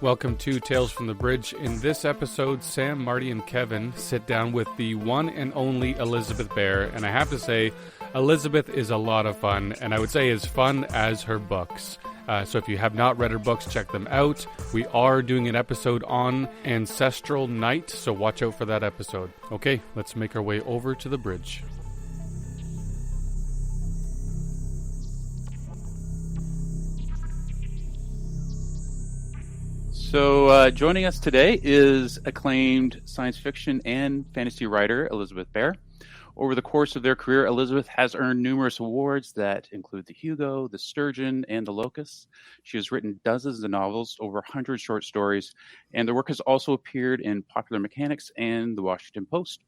Welcome to Tales from the Bridge. In this episode, Sam, Marty, and Kevin sit down with the one and only Elizabeth Bear. And I have to say, Elizabeth is a lot of fun, and I would say as fun as her books. So if you have not read her books, check them out. We are doing an episode on Ancestral Night, so watch out for that episode. Okay, let's make our way over to the bridge. So joining us today is acclaimed science fiction and fantasy writer Elizabeth Bear. Over the course of their career, Elizabeth has earned numerous awards that include the Hugo, the Sturgeon, and the Locust. She has written dozens of novels, over 100 short stories, and the work has also appeared in Popular Mechanics and the Washington Post.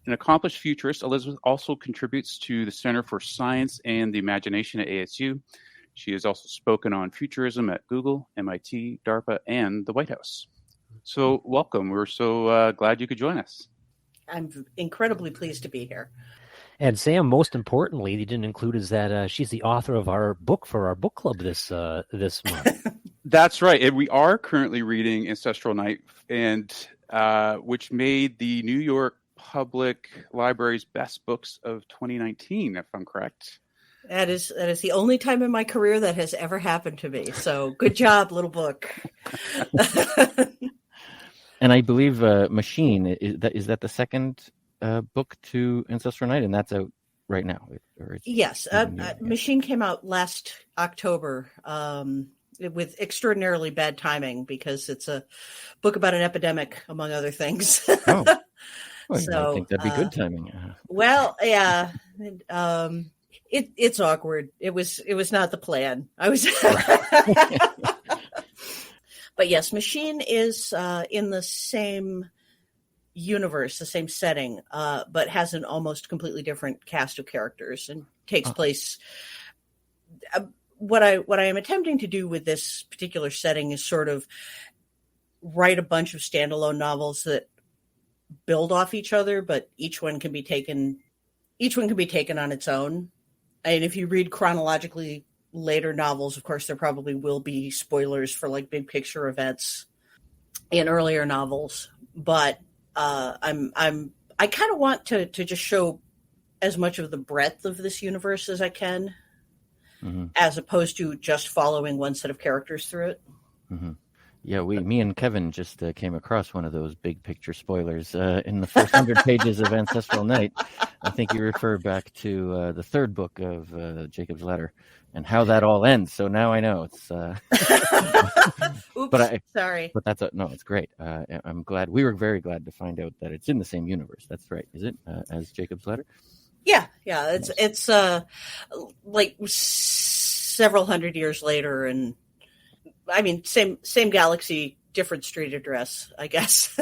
An accomplished futurist, Elizabeth also contributes to the Center for Science and the Imagination at ASU. She has also spoken on futurism at Google, MIT, DARPA, and the White House. So welcome. We're so glad you could join us. I'm incredibly pleased to be here. And Sam, most importantly, you didn't include is that she's the author of our book for our book club this month. That's right. And we are currently reading Ancestral Night, and which made the New York Public Library's best books of 2019, if I'm correct. That is the only time in my career that has ever happened to me. So good job, little book. And I believe Machine, is that the second book to Ancestral Night, and that's out right now? Yes. Machine came out last October with extraordinarily bad timing because it's a book about an epidemic, among other things. Oh, well, so, I think that'd be good timing. Well, yeah. It's awkward. It was not the plan. I was... But yes, Machine is in the same universe, the same setting, but has an almost completely different cast of characters and takes place. What I am attempting to do with this particular setting is sort of write a bunch of standalone novels that build off each other, but each one can be taken on its own. And if you read chronologically later novels, of course, there probably will be spoilers for like big picture events in earlier novels. But I kind of want to just show as much of the breadth of this universe as I can, as opposed to just following one set of characters through it. Mm-hmm. Yeah, me and Kevin just came across one of those big picture spoilers in the first 100 pages of Ancestral Night. I think you refer back to the third book of Jacob's Ladder and how that all ends. So now I know it's. Oops, sorry. But it's great. I'm glad. We were very glad to find out that it's in the same universe. That's right, is it? As Jacob's Ladder. Yeah. It's like several hundred years later, and I mean, same galaxy, different street address, I guess.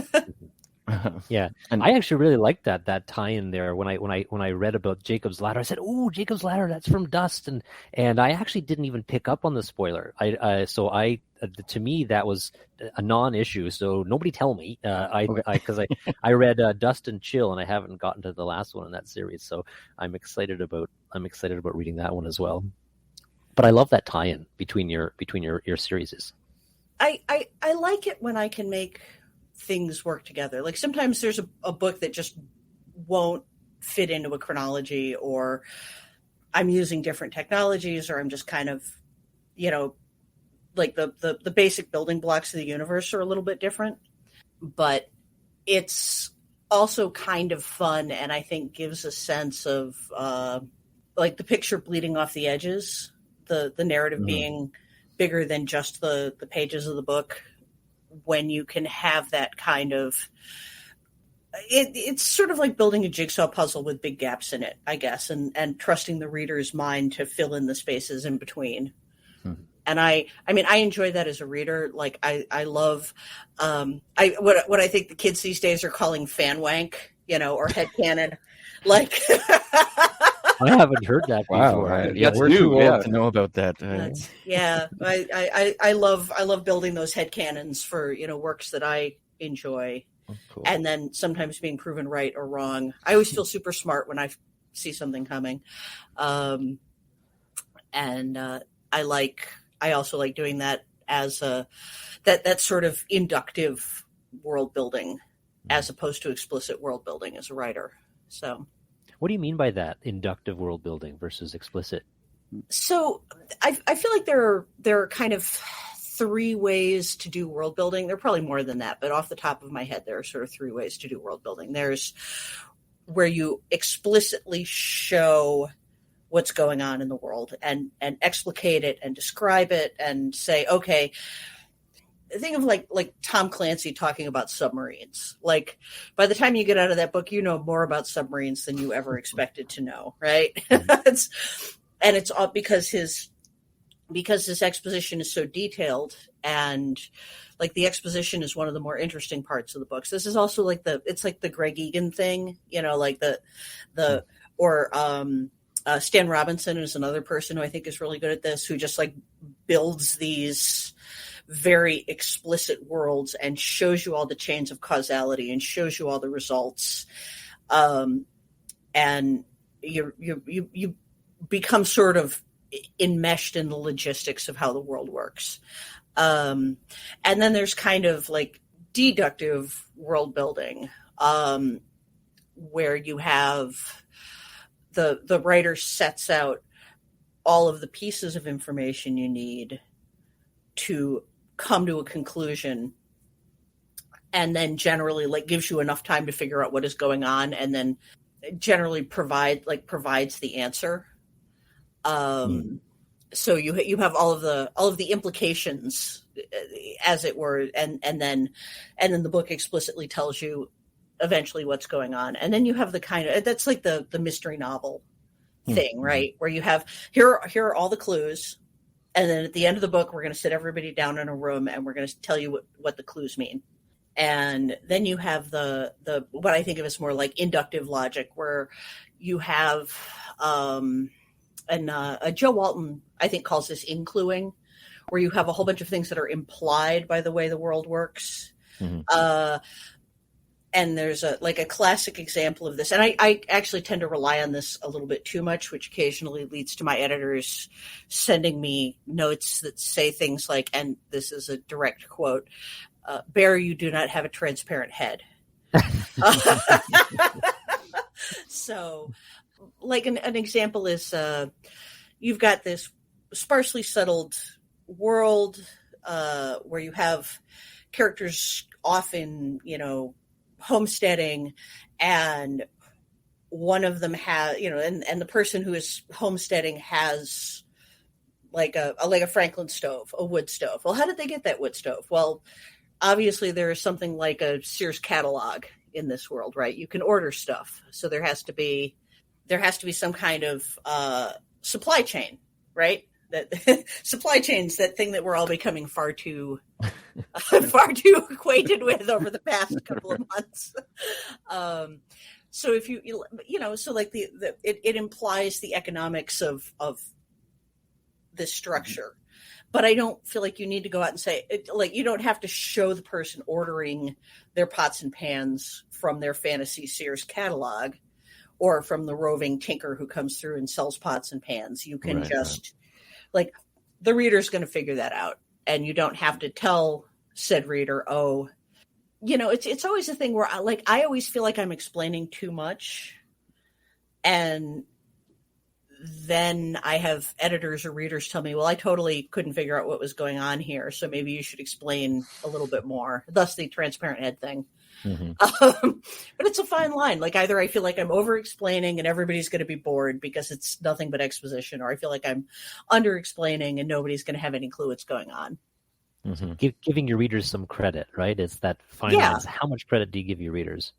Yeah, and I actually really liked that tie-in there. When I read about Jacob's Ladder, I said, "Oh, Jacob's Ladder, that's from Dust," and I actually didn't even pick up on the spoiler. To me that was a non-issue. So nobody tell me. Because I read Dust and Chill, and I haven't gotten to the last one in that series. So I'm excited about reading that one as well. But I love that tie-in between your series. I like it when I can make things work together. Like sometimes there's a book that just won't fit into a chronology, or I'm using different technologies, or I'm just kind of, like the basic building blocks of the universe are a little bit different. But it's also kind of fun, and I think gives a sense of like the picture bleeding off the edges. The narrative being bigger than just the pages of the book, when you can have that kind of it's sort of like building a jigsaw puzzle with big gaps in it, I guess, and trusting the reader's mind to fill in the spaces in between. And I mean, I enjoy that as a reader. Like I love what I think the kids these days are calling fan wank, or headcanon. Like I haven't heard that before. Wow, yeah, we're too old to know about that. Yeah, I love building those headcanons for works that I enjoy, cool. And then sometimes being proven right or wrong. I always feel super smart when I see something coming, and I also like doing that as that sort of inductive world building as opposed to explicit world building as a writer. So what do you mean by that, inductive world building versus explicit? So I feel like there are kind of three ways to do world building. There are probably more than that, but off the top of my head, there are sort of three ways to do world building. There's where you explicitly show what's going on in the world and explicate it and describe it and say, okay, think of like Tom Clancy talking about submarines. Like by the time you get out of that book, you know more about submarines than you ever expected to know, right? It's all because his exposition is so detailed, and like the exposition is one of the more interesting parts of the books. This is also like it's like the Greg Egan thing, you know, like Stan Robinson is another person who I think is really good at this, who just like builds these very explicit worlds and shows you all the chains of causality and shows you all the results. And you become sort of enmeshed in the logistics of how the world works. And then there's kind of like deductive world building, where you have the writer sets out all of the pieces of information you need to come to a conclusion, and then generally like gives you enough time to figure out what is going on, and then generally provides the answer. So you have all of the implications, as it were, and then the book explicitly tells you eventually what's going on. And then you have the kind of, that's like the mystery novel thing, right? Where you have, here are all the clues. And then at the end of the book, we're going to sit everybody down in a room and we're going to tell you what the clues mean. And then you have the what I think of as more like inductive logic, where you have, Joe Walton, I think, calls this incluing, where you have a whole bunch of things that are implied by the way the world works. Mm-hmm. And there's a classic example of this. And I actually tend to rely on this a little bit too much, which occasionally leads to my editors sending me notes that say things like, and this is a direct quote, Bear, you do not have a transparent head. So like an example is you've got this sparsely settled world where you have characters often, homesteading, and one of them has, and the person who is homesteading has like a Franklin stove, a wood stove. Well, how did they get that wood stove? Well, obviously there is something like a Sears catalog in this world, right? You can order stuff. So there has to be some kind of supply chain, right? That supply chain's that thing that we're all becoming far too acquainted with over the past couple of months. So if so like it implies the economics of this structure, but I don't feel like you need to go out and say like you don't have to show the person ordering their pots and pans from their fantasy Sears catalog, or from the roving tinker who comes through and sells pots and pans. You can like the reader's going to figure that out, and you don't have to tell said reader, it's always a thing where I always feel like I'm explaining too much, and then I have editors or readers tell me, well, I totally couldn't figure out what was going on here, so maybe you should explain a little bit more. Thus the transparent head thing. Mm-hmm. But it's a fine line. Like either I feel like I'm over explaining and everybody's going to be bored because it's nothing but exposition, or I feel like I'm under explaining and nobody's going to have any clue what's going on. Mm-hmm. Giving your readers some credit, right? It's that fine line. How much credit do you give your readers?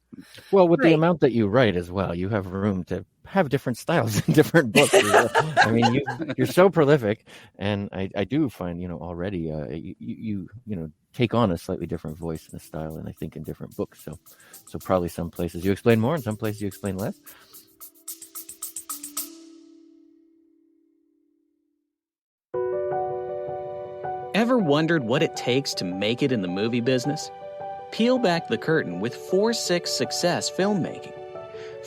Well, with the amount that you write as well, you have room to have different styles in different books. I mean, you're so prolific, and I do find already you take on a slightly different voice and a style, and I think in different books. So probably some places you explain more, and some places you explain less. Ever wondered what it takes to make it in the movie business? Peel back the curtain with 4-6 Success Filmmaking.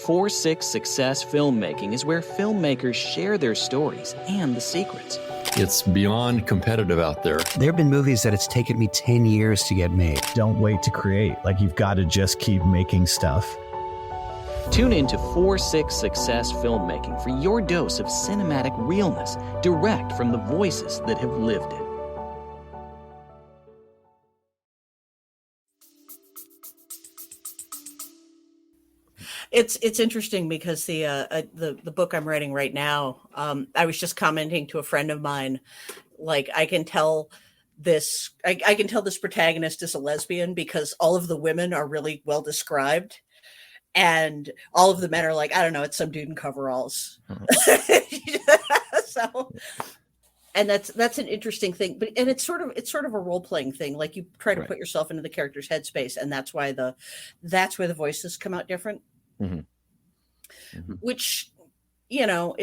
4-6 Success Filmmaking is where filmmakers share their stories and the secrets. It's beyond competitive out there. There have been movies that it's taken me 10 years to get made. Don't wait to create. Like, you've got to just keep making stuff. Tune in to 4-6 Success Filmmaking for your dose of cinematic realness, direct from the voices that have lived it. It's interesting because the book I'm writing right now, I was just commenting to a friend of mine, like I can tell this protagonist is a lesbian because all of the women are really well described, and all of the men are like, I don't know, it's some dude in coveralls. So, and that's an interesting thing, and it's sort of a role playing thing. Like you try to put yourself into the character's headspace, and that's where the voices come out different. Mm-hmm. Mm-hmm. Which, you know,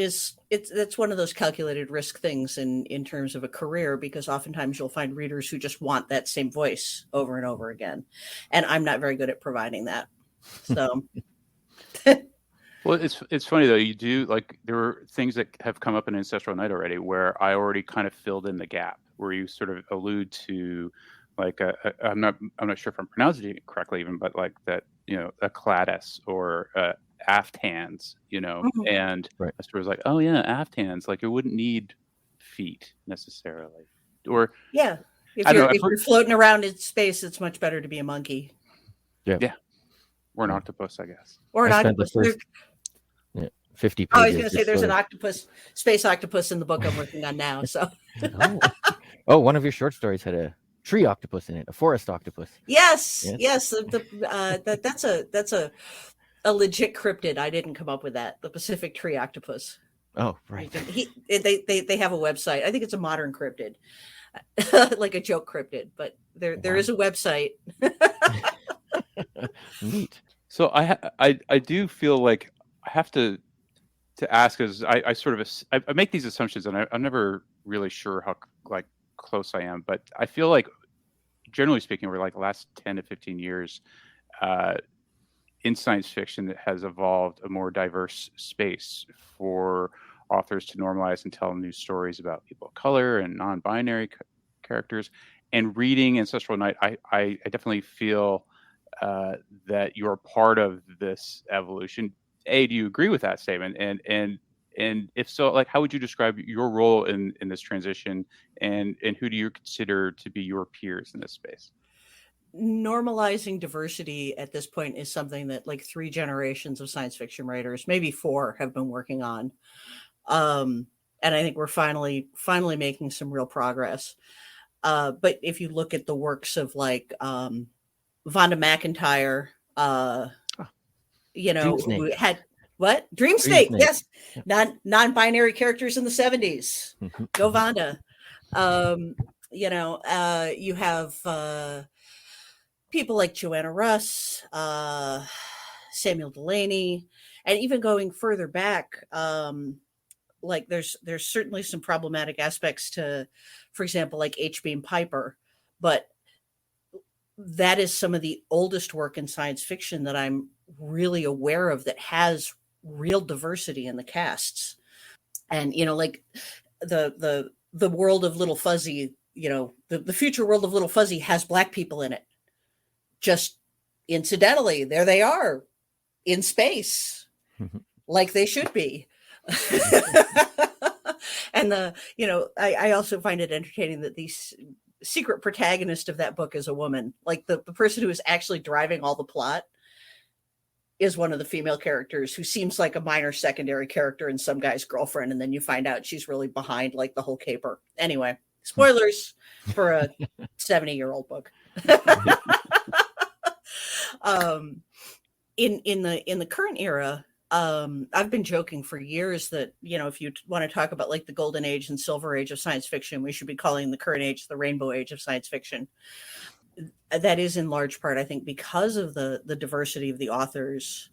that's one of those calculated risk things in terms of a career, because oftentimes you'll find readers who just want that same voice over and over again, and I'm not very good at providing that. So, well, it's funny though. You do, like, there were things that have come up in Ancestral Night already where I already kind of filled in the gap, where you sort of allude to, like, I'm not sure if I'm pronouncing it correctly even, but like that, you know, a cladis or aft hands, you know, Mhm. and I sort of was like, oh yeah, aft hands, like it wouldn't need feet necessarily, or yeah, if you're floating around in space, it's much better to be a monkey. Yeah, or an octopus, I guess, or an octopus. 50 pages. I was going to say there's an space octopus in the book I'm working on now. So, oh, one of your short stories had a tree octopus in it, a forest octopus. Yes. That's a legit cryptid. I didn't come up with that. The Pacific tree octopus. Oh, right. They have a website. I think it's a modern cryptid, like a joke cryptid. But there is a website. Neat. So I do feel like I have to ask, because I sort of I make these assumptions, and I'm never really sure how like close I am, but I feel like, generally speaking, over like the last 10 to 15 years, in science fiction, that has evolved a more diverse space for authors to normalize and tell new stories about people of color and non-binary characters. And reading Ancestral Night, I definitely feel that you're part of this evolution. Do you agree with that statement? And if so, like, how would you describe your role in this transition, and who do you consider to be your peers in this space? Normalizing diversity at this point is something that like 3 generations of science fiction writers, maybe 4, have been working on. And I think we're finally making some real progress. But if you look at the works of like Vonda McIntyre, you know, who had what? Dream Snake, yes. Non-binary characters in the 70s. Go Vonda. You know, you have people like Joanna Russ, Samuel Delaney, and even going further back, like there's certainly some problematic aspects to, for example, like H. Beam Piper, but that is some of the oldest work in science fiction that I'm really aware of that has real diversity in the casts. And, you know, like the world of Little Fuzzy, you know, the future world of Little Fuzzy has Black people in it. Just incidentally, there they are in space, like they should be. And you know, I also find it entertaining that the secret protagonist of that book is a woman. Like the person who is actually driving all the plot is one of the female characters, who seems like a minor secondary character and some guy's girlfriend, and then you find out she's really behind like the whole caper. Anyway, spoilers for a 70-year-old book. In the current era, I've been joking for years that, you know, if you want to talk about like the golden age and silver age of science fiction, we should be calling the current age the rainbow age of science fiction. That is in large part, I think, because of the diversity of the authors,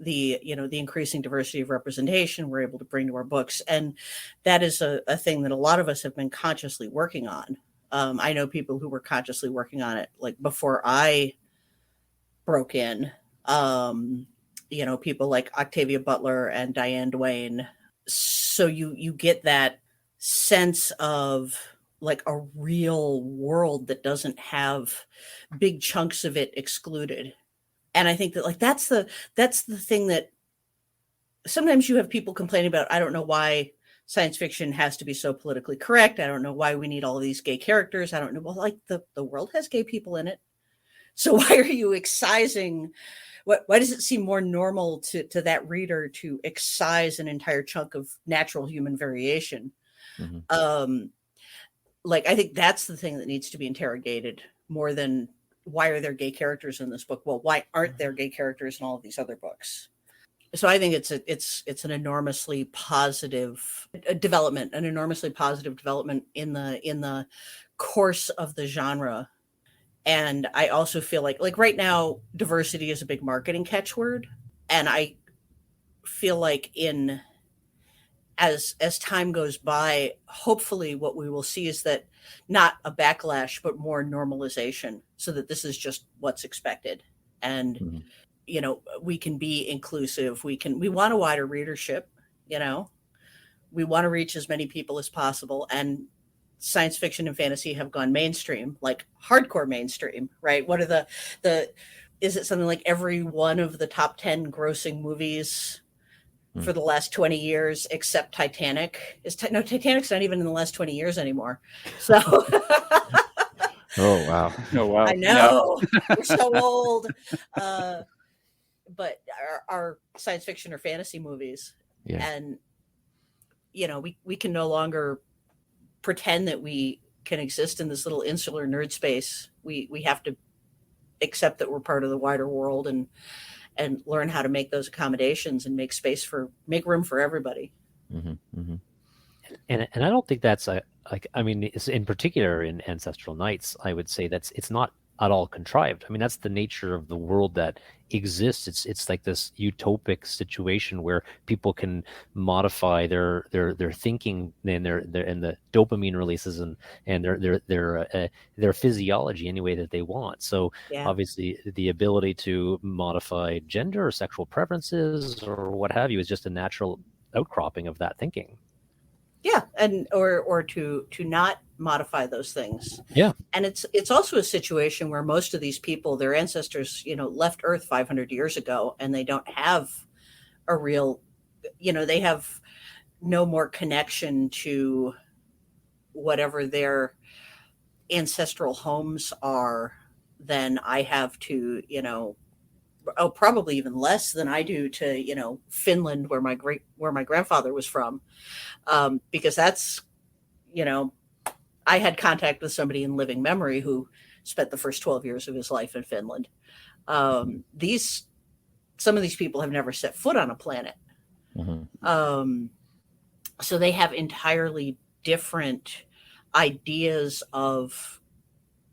the increasing diversity of representation we're able to bring to our books. And that is a thing that a lot of us have been consciously working on. I know people who were consciously working on it like before I broke in. You know, people like Octavia Butler and Diane Duane. So you get that sense of like a real world that doesn't have big chunks of it excluded. And I think that like that's the thing that sometimes you have people complaining about. I don't know why science fiction has to be so politically correct. I don't know why we need all of these gay characters. I don't know. Well, like the world has gay people in it. So why are you excising? Why does it seem more normal to that reader to excise an entire chunk of natural human variation? Mm-hmm. Like, I think that's the thing that needs to be interrogated more than why are there gay characters in this book? Well, why aren't there gay characters in all of these other books? So I think it's an enormously positive development, in the course of the genre. And I also feel like right now, diversity is a big marketing catchword. And I feel like as time goes by, hopefully what we will see is that not a backlash, but more normalization, so that this is just what's expected. And, mm-hmm. We can be inclusive. We want a wider readership, we want to reach as many people as possible. And science fiction and fantasy have gone mainstream, like hardcore mainstream, right? What are is it something like every one of the top 10 grossing movies for the last 20 years, except Titanic? Titanic's not even in the last 20 years anymore. So. Oh, wow. I know. We're so old. But our science fiction or fantasy movies. Yeah. And, we can no longer pretend that we can exist in this little insular nerd space. We have to accept that we're part of the wider world and learn how to make those accommodations and make room for everybody. Mm-hmm, mm-hmm. And I don't think that's it's in particular in Ancestral Nights, I would say it's not at all contrived. I mean, that's the nature of the world that exists. It's like this utopic situation where people can modify their thinking and the dopamine releases and their physiology any way that they want. So obviously the ability to modify gender or sexual preferences or what have you is just a natural outcropping of that thinking. Yeah, and or to not modify those things. Yeah, and it's also a situation where most of these people, their ancestors, left Earth 500 years ago, and they don't have a real, they have no more connection to whatever their ancestral homes are than I have to, probably even less than I do to, Finland, where my grandfather was from. Because that's, I had contact with somebody in living memory who spent the first 12 years of his life in Finland. Some of these people have never set foot on a planet. Mm-hmm. So they have entirely different ideas of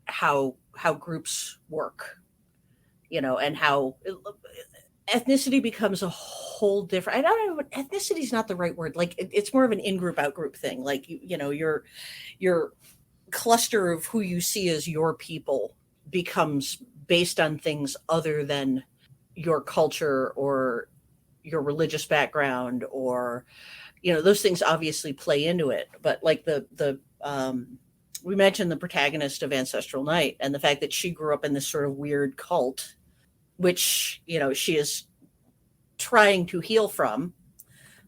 how groups work, and how ethnicity becomes a whole different. I don't know. Ethnicity is not the right word. Like it's more of an in-group, out-group thing. Like your cluster of who you see as your people becomes based on things other than your culture or your religious background, or those things obviously play into it. But like we mentioned the protagonist of Ancestral Night and the fact that she grew up in this sort of weird cult, which, she is trying to heal from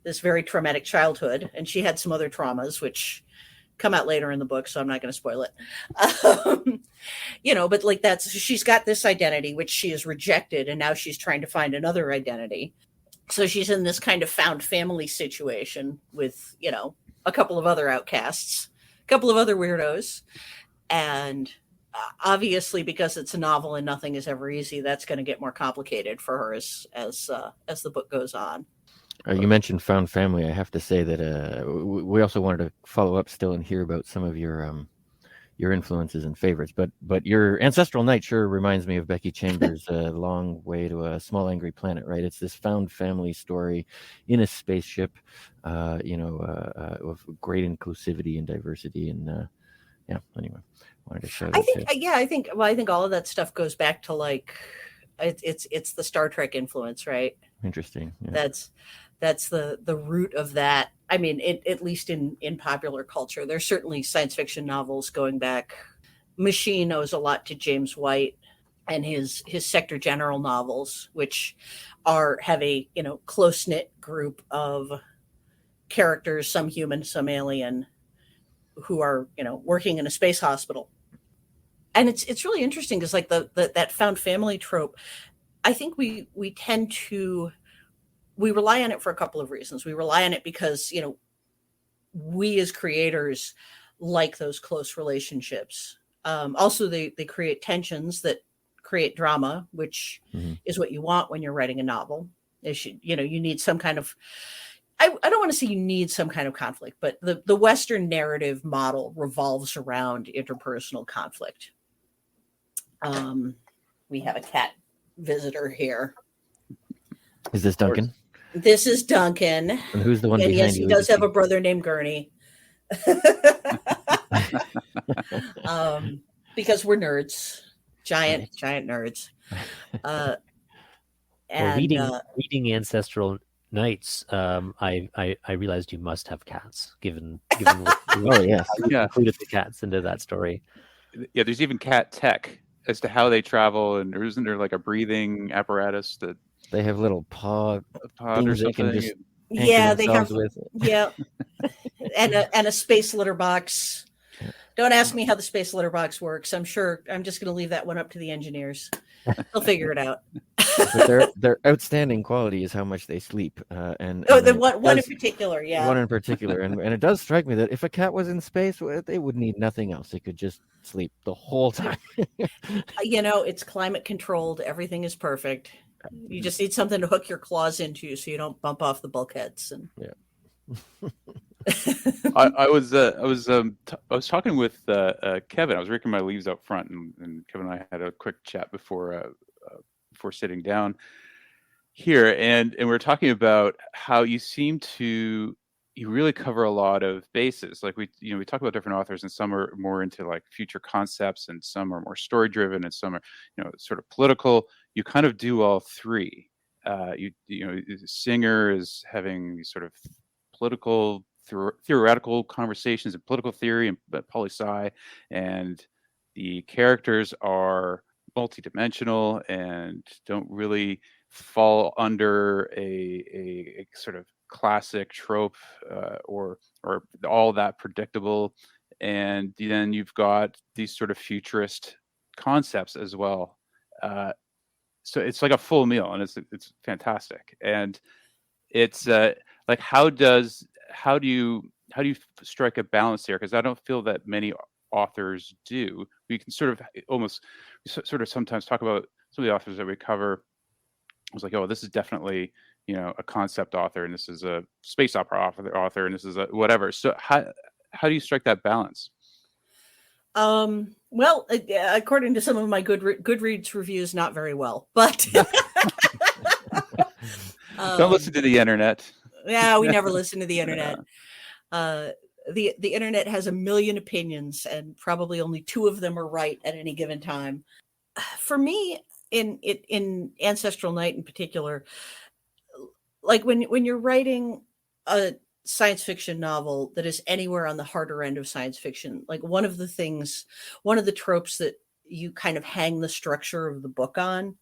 this very traumatic childhood. And she had some other traumas, which come out later in the book, so I'm not going to spoil it. But like she's got this identity, which she has rejected. And now she's trying to find another identity. So she's in this kind of found family situation with, a couple of other outcasts, a couple of other weirdos. And obviously, because it's a novel and nothing is ever easy, that's going to get more complicated for her as the book goes on. You mentioned found family. I have to say that we also wanted to follow up still and hear about some of your influences and favorites. But your Ancestral Night sure reminds me of Becky Chambers' Long Way to a Small Angry Planet, right? It's this found family story in a spaceship, of great inclusivity and diversity. And anyway. I think all of that stuff goes back to like it's the Star Trek influence, right? Interesting. Yeah. That's the root of that. I mean, at least in popular culture, there's certainly science fiction novels going back. Machine owes a lot to James White and his Sector General novels, which have a close knit group of characters, some human, some alien, who are working in a space hospital. And it's really interesting because like that found family trope, I think we tend to we rely on it for a couple of reasons. We rely on it because we as creators like those close relationships. Also, they create tensions that create drama, which is what you want when you're writing a novel. You need some kind of, I don't want to say you need some kind of conflict, but the Western narrative model revolves around interpersonal conflict. We have a cat visitor here. Is this Duncan? This is Duncan. And who's the one behind yes, you? He does have a brother named Gurney. Because we're nerds, giant nerds. Reading Ancestral Nights, I realized you must have cats, given Oh yes, you included the cats into that story. Yeah, there's even cat tech as to how they travel, and isn't there like a breathing apparatus that they have little paw pod or things they can something? just they have with. Yeah, and a space litter box. Don't ask me how the space litter box works. I'm sure I'm just going to leave that one up to the engineers. They'll figure it out. But their outstanding quality is how much they sleep. And the one in particular, yeah. One in particular, and it does strike me that if a cat was in space, they would need nothing else. They could just sleep the whole time. It's climate controlled. Everything is perfect. You just need something to hook your claws into so you don't bump off the bulkheads. And I was talking with Kevin. I was raking my leaves out front, and Kevin and I had a quick chat before sitting down here, and we were talking about how you really cover a lot of bases. Like we talk about different authors, and some are more into like future concepts, and some are more story driven, and some are sort of political. You kind of do all three. Singer is having these sort of political theoretical conversations and political theory and poli-sci, and the characters are multidimensional and don't really fall under a sort of classic trope or all that predictable. And then you've got these sort of futurist concepts as well. So it's like a full meal, and it's fantastic. And it's like how do you strike a balance here? Because I don't feel that many authors do. We can sort of sometimes talk about some of the authors that we cover. I was like, oh, this is definitely a concept author, and this is a space opera author, and this is a whatever. So how do you strike that balance? Well, according to some of my Goodreads reviews, not very well, but don't listen to the internet. Yeah, we never listen to the internet. The internet has a million opinions, and probably only 2 of them are right at any given time. For me, in Ancestral Night in particular, like when you're writing a science fiction novel that is anywhere on the harder end of science fiction, like one of the tropes that you kind of hang the structure of the book on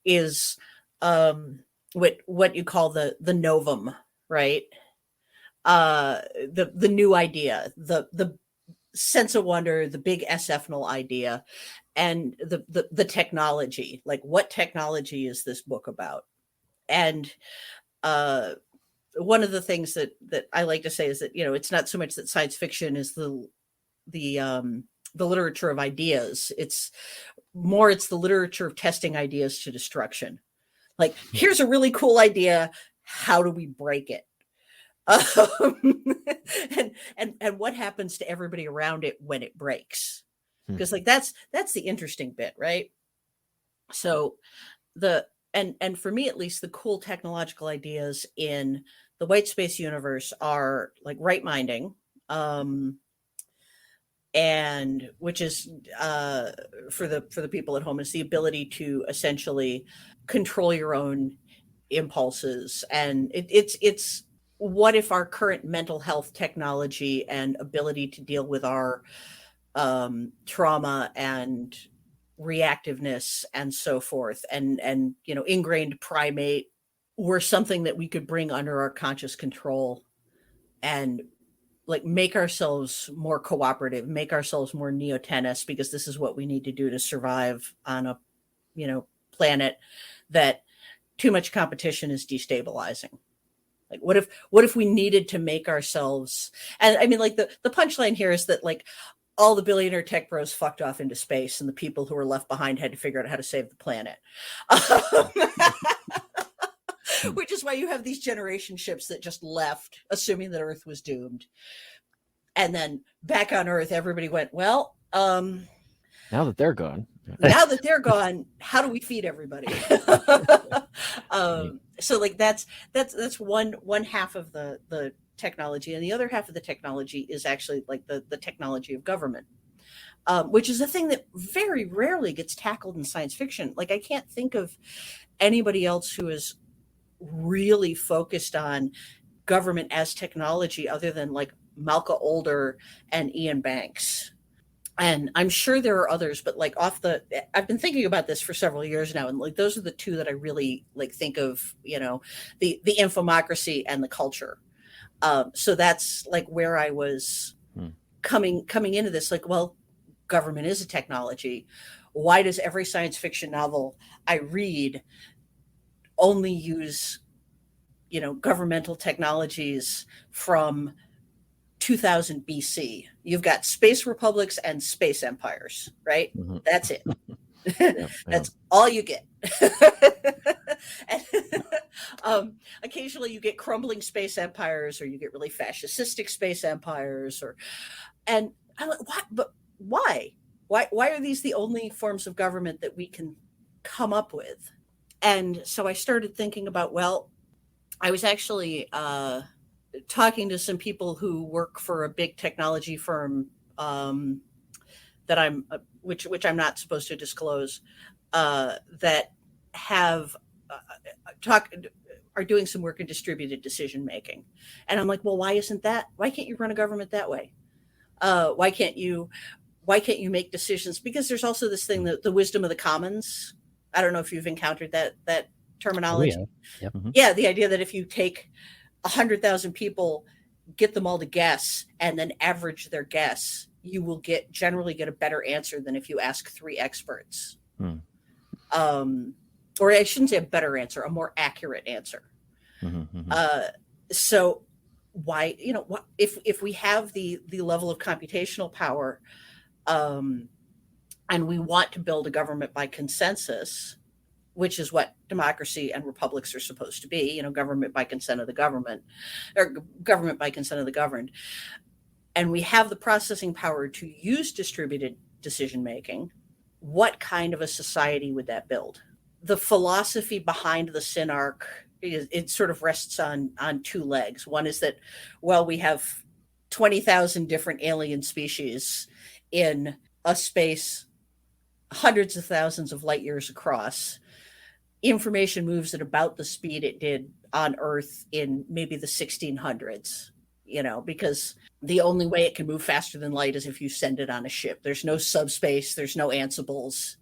is what you call the novum, right? The new idea, the sense of wonder, the big SF-nal idea, and the technology. Like, what technology is this book about? And one of the things that I like to say is that it's not so much that science fiction is the literature of ideas. It's the literature of testing ideas to destruction. Like, here's a really cool idea. How do we break it? And what happens to everybody around it when it breaks? Because like that's the interesting bit, right? So and for me at least, the cool technological ideas in the white space universe are like right minding, and which is for the people at home is the ability to essentially control your own impulses. And it's what if our current mental health technology and ability to deal with our trauma and reactiveness and so forth, and ingrained primate were something that we could bring under our conscious control and like make ourselves more cooperative, make ourselves more neo-tennis, because this is what we need to do to survive on a planet that too much competition is destabilizing. Like what if we needed to make ourselves, and I mean, like the punchline here is that like all the billionaire tech bros fucked off into space and the people who were left behind had to figure out how to save the planet. Which is why you have these generation ships that just left, assuming that Earth was doomed. And then back on Earth, everybody went, well, now that they're gone. Now that they're gone, how do we feed everybody? So like that's one half of the technology, and the other half of the technology is actually like the technology of government, which is a thing that very rarely gets tackled in science fiction. Like I can't think of anybody else who is really focused on government as technology other than like Malka Older and Ian Banks. And I'm sure there are others, but like I've been thinking about this for several years now. And like, those are the two that I really like think of, the infomocracy and the culture. So that's like where I was coming into this, like, well, government is a technology. Why does every science fiction novel I read only use, governmental technologies from 2000 BC? You've got space republics and space empires, right? Mm-hmm. That's it. That's all you get. And, occasionally you get crumbling space empires, or you get really fascistic space empires, and I'm like, what? But why? Why are these the only forms of government that we can come up with? And so I started thinking about, well, I was actually talking to some people who work for a big technology firm that I'm, which I'm not supposed to disclose, that have are doing some work in distributed decision making. And I'm like, well, why can't you run a government that way? Why can't you make decisions? Because there's also this thing, the wisdom of the commons. I don't know if you've encountered that terminology. Oh, yeah. Yep. Mm-hmm. Yeah, the idea that if you take 100,000 people, get them all to guess, and then average their guess, you will generally get a better answer than if you ask 3 experts. Or I shouldn't say a better answer, a more accurate answer. Mm-hmm. So why, if we have the level of computational power, and we want to build a government by consensus, which is what democracy and republics are supposed to be, government by consent of the government, or government by consent of the governed. And we have the processing power to use distributed decision-making. What kind of a society would that build? The philosophy behind the Sin arc, it sort of rests on 2 legs. One is that, well, we have 20,000 different alien species in a space hundreds of thousands of light years across. Information moves at about the speed it did on Earth in maybe the 1600s, because the only way it can move faster than light is if you send it on a ship. There's no subspace, there's no ansibles.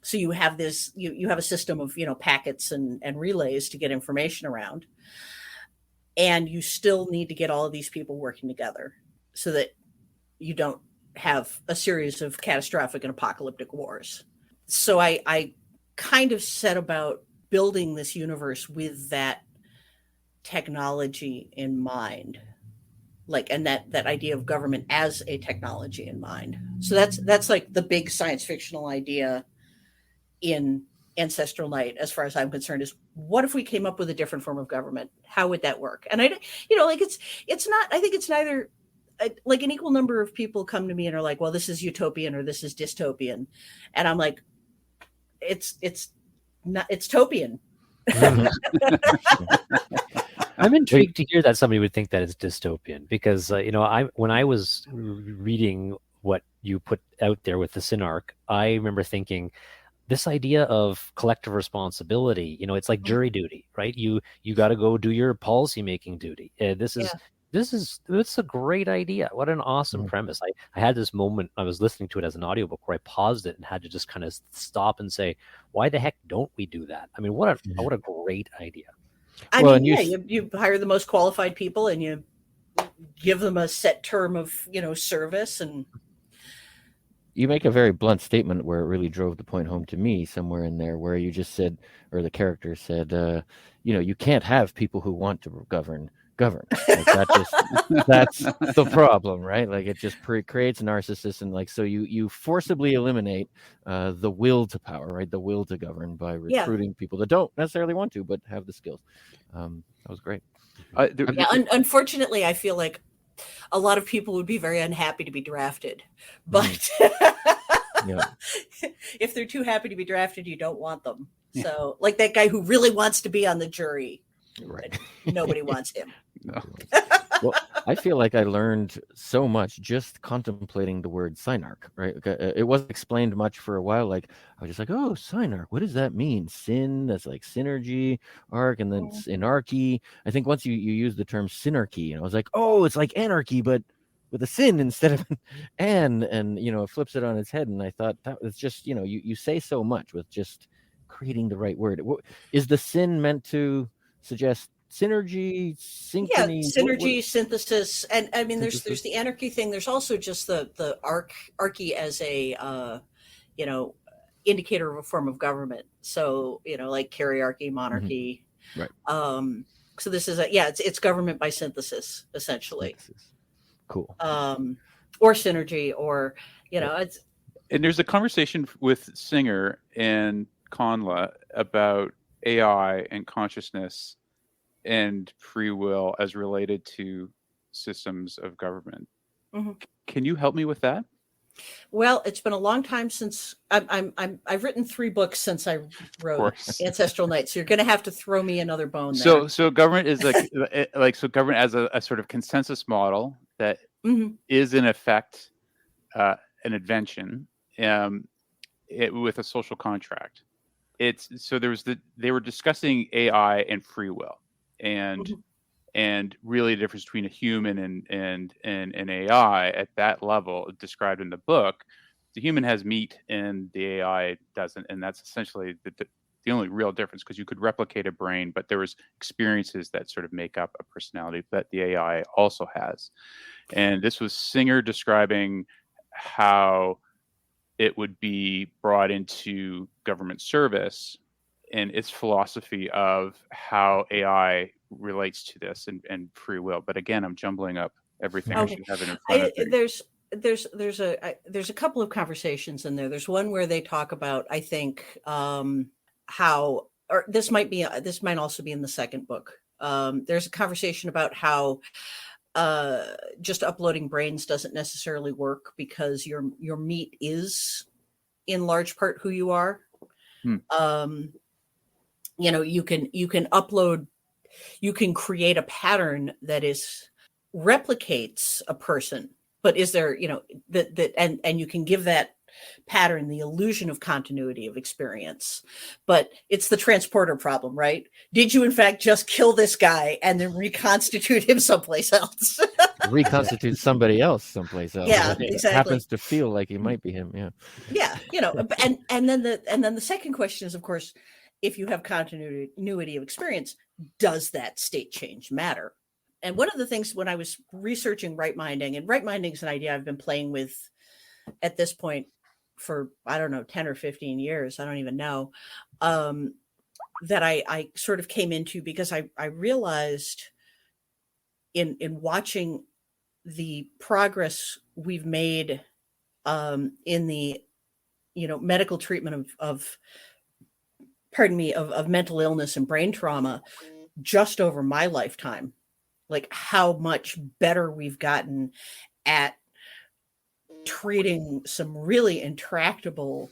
So you have this, you have a system of, packets and relays to get information around. And you still need to get all of these people working together so that you don't have a series of catastrophic and apocalyptic wars. So I kind of set about building this universe with that technology in mind, and that idea of government as a technology in mind. So that's like the big science fictional idea in Ancestral Night, as far as I'm concerned, is what if we came up with a different form of government? How would that work? And it's not, I think it's neither. Like an equal number of people come to me and are like, well, this is utopian or this is dystopian. And I'm like, it's not, it's topian. I'm intrigued to hear that somebody would think that it's dystopian, because when I was reading what you put out there with the Sin arc, I remember thinking, this idea of collective responsibility, it's like jury duty, right? You got to go do your policy making duty. It's a great idea. What an awesome premise. I had this moment, I was listening to it as an audiobook where I paused it and had to just kind of stop and say, why the heck don't we do that? I mean, what a great idea. You hire the most qualified people and you give them a set term of, service. And you make a very blunt statement where it really drove the point home to me somewhere in there, where you just said, or the character said, you can't have people who want to govern. Like that's the problem, right? Like it just creates narcissists, and like, so you forcibly eliminate the will to power, right? The will to govern by recruiting people that don't necessarily want to, but have the skills. That was great. Unfortunately, I feel like a lot of people would be very unhappy to be drafted, but if they're too happy to be drafted, you don't want them. So like that guy who really wants to be on the jury, right? Nobody wants him. No. Well, I feel like I learned so much just contemplating the word synarch, right? It wasn't explained much for a while. Like I was just like, oh, synarch, what does that mean? Sin, that's like synergy, arc, and then anarchy. I think once you use the term synarchy, and I was like, oh, it's like anarchy, but with a sin instead of and it flips it on its head. And I thought that was just, you say so much with just creating the right word. Is the sin meant to suggest synergy, synchrony? Yeah, synergy, synthesis, and I mean, there's the anarchy thing. There's also just the archy as a indicator of a form of government. So like kyriarchy, monarchy, right? So this is it's government by synthesis, essentially. Cool. Or synergy, or it's. And there's a conversation with Singer and Conla about AI and consciousness and free will as related to systems of government. Mm-hmm. Can you help me with that? Well, it's been a long time since I've written 3 books since I wrote Ancestral Night. So you're going to have to throw me another bone there. So government is so government as a sort of consensus model that is in effect an invention with a social contract. They were discussing AI and free will. And really the difference between a human and an AI at that level described in the book. The human has meat and the AI doesn't, and that's essentially the only real difference, because you could replicate a brain, but there was experiences that sort of make up a personality that the AI also has. And this was Singer describing how it would be brought into government service and its philosophy of how AI relates to this and free will. But again, I'm jumbling up everything. Okay. You have it in front of me. There's a couple of conversations in there. There's one where they talk about, I think, how, or this might also be in the second book. There's a conversation about how just uploading brains doesn't necessarily work, because your meat is in large part who you are. You can upload, you can create a pattern that replicates a person, but is there, and you can give that pattern the illusion of continuity of experience, but it's the transporter problem, right? Did you in fact just kill this guy and then reconstitute him someplace else? Reconstitute somebody else someplace else. Yeah, it exactly. Happens to feel like he might be him. Yeah. And then the second question is, of course, if you have continuity of experience, does that state change matter? And one of the things when I was researching right minding, and right minding is an idea I've been playing with at this point for, I don't know, 10 or 15 years. I don't even know, that I sort of came into because I realized in watching the progress we've made in the, medical treatment of mental illness and brain trauma just over my lifetime, like how much better we've gotten at treating some really intractable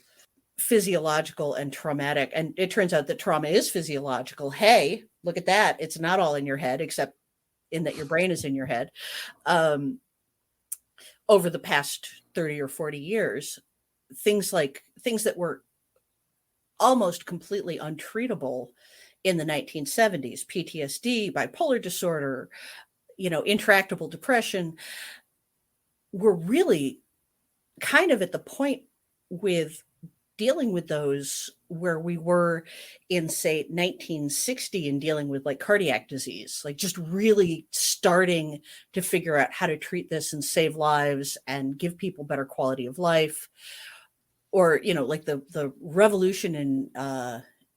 physiological and traumatic. And it turns out that trauma is physiological. Hey, look at that. It's not all in your head, except in that your brain is in your head. Over the past 30 or 40 years, things that were almost completely untreatable in the 1970s. PTSD, bipolar disorder, intractable depression. We're really kind of at the point with dealing with those where we were in, say, 1960 and dealing with like cardiac disease, like just really starting to figure out how to treat this and save lives and give people better quality of life. Or, like the revolution in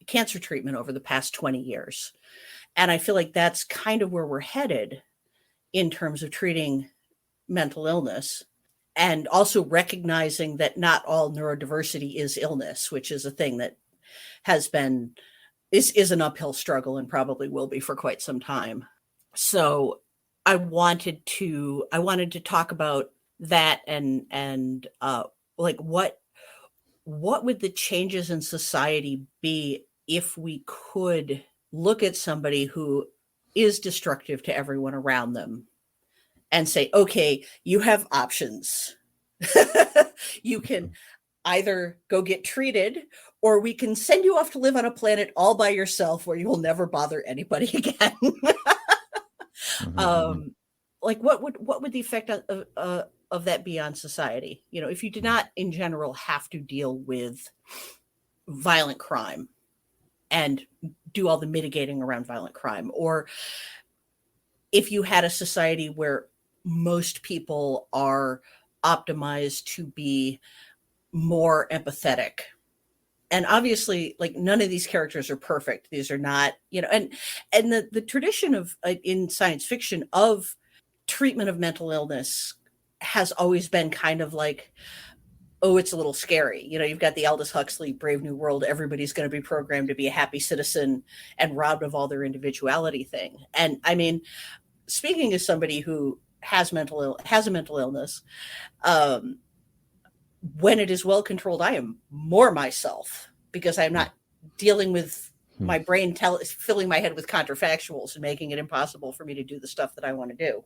cancer treatment over the past 20 years. And I feel like that's kind of where we're headed in terms of treating mental illness, and also recognizing that not all neurodiversity is illness, which is a thing that is an uphill struggle and probably will be for quite some time. So I wanted to talk about that and like what would the changes in society be if we could look at somebody who is destructive to everyone around them and say, okay, you have options. You can either go get treated, or we can send you off to live on a planet all by yourself where you will never bother anybody again. Like what would the effect of that be on society? If you did not in general have to deal with violent crime and do all the mitigating around violent crime, or if you had a society where most people are optimized to be more empathetic. And obviously, like, none of these characters are perfect. These are not, and the tradition of in science fiction of treatment of mental illness has always been kind of like, oh, it's a little scary. You've got the Aldous Huxley Brave New World, everybody's going to be programmed to be a happy citizen and robbed of all their individuality thing. And I mean, speaking as somebody who has a mental illness, when it is well controlled, I am more myself, because I'm not dealing with my brain filling my head with counterfactuals and making it impossible for me to do the stuff that I want to do.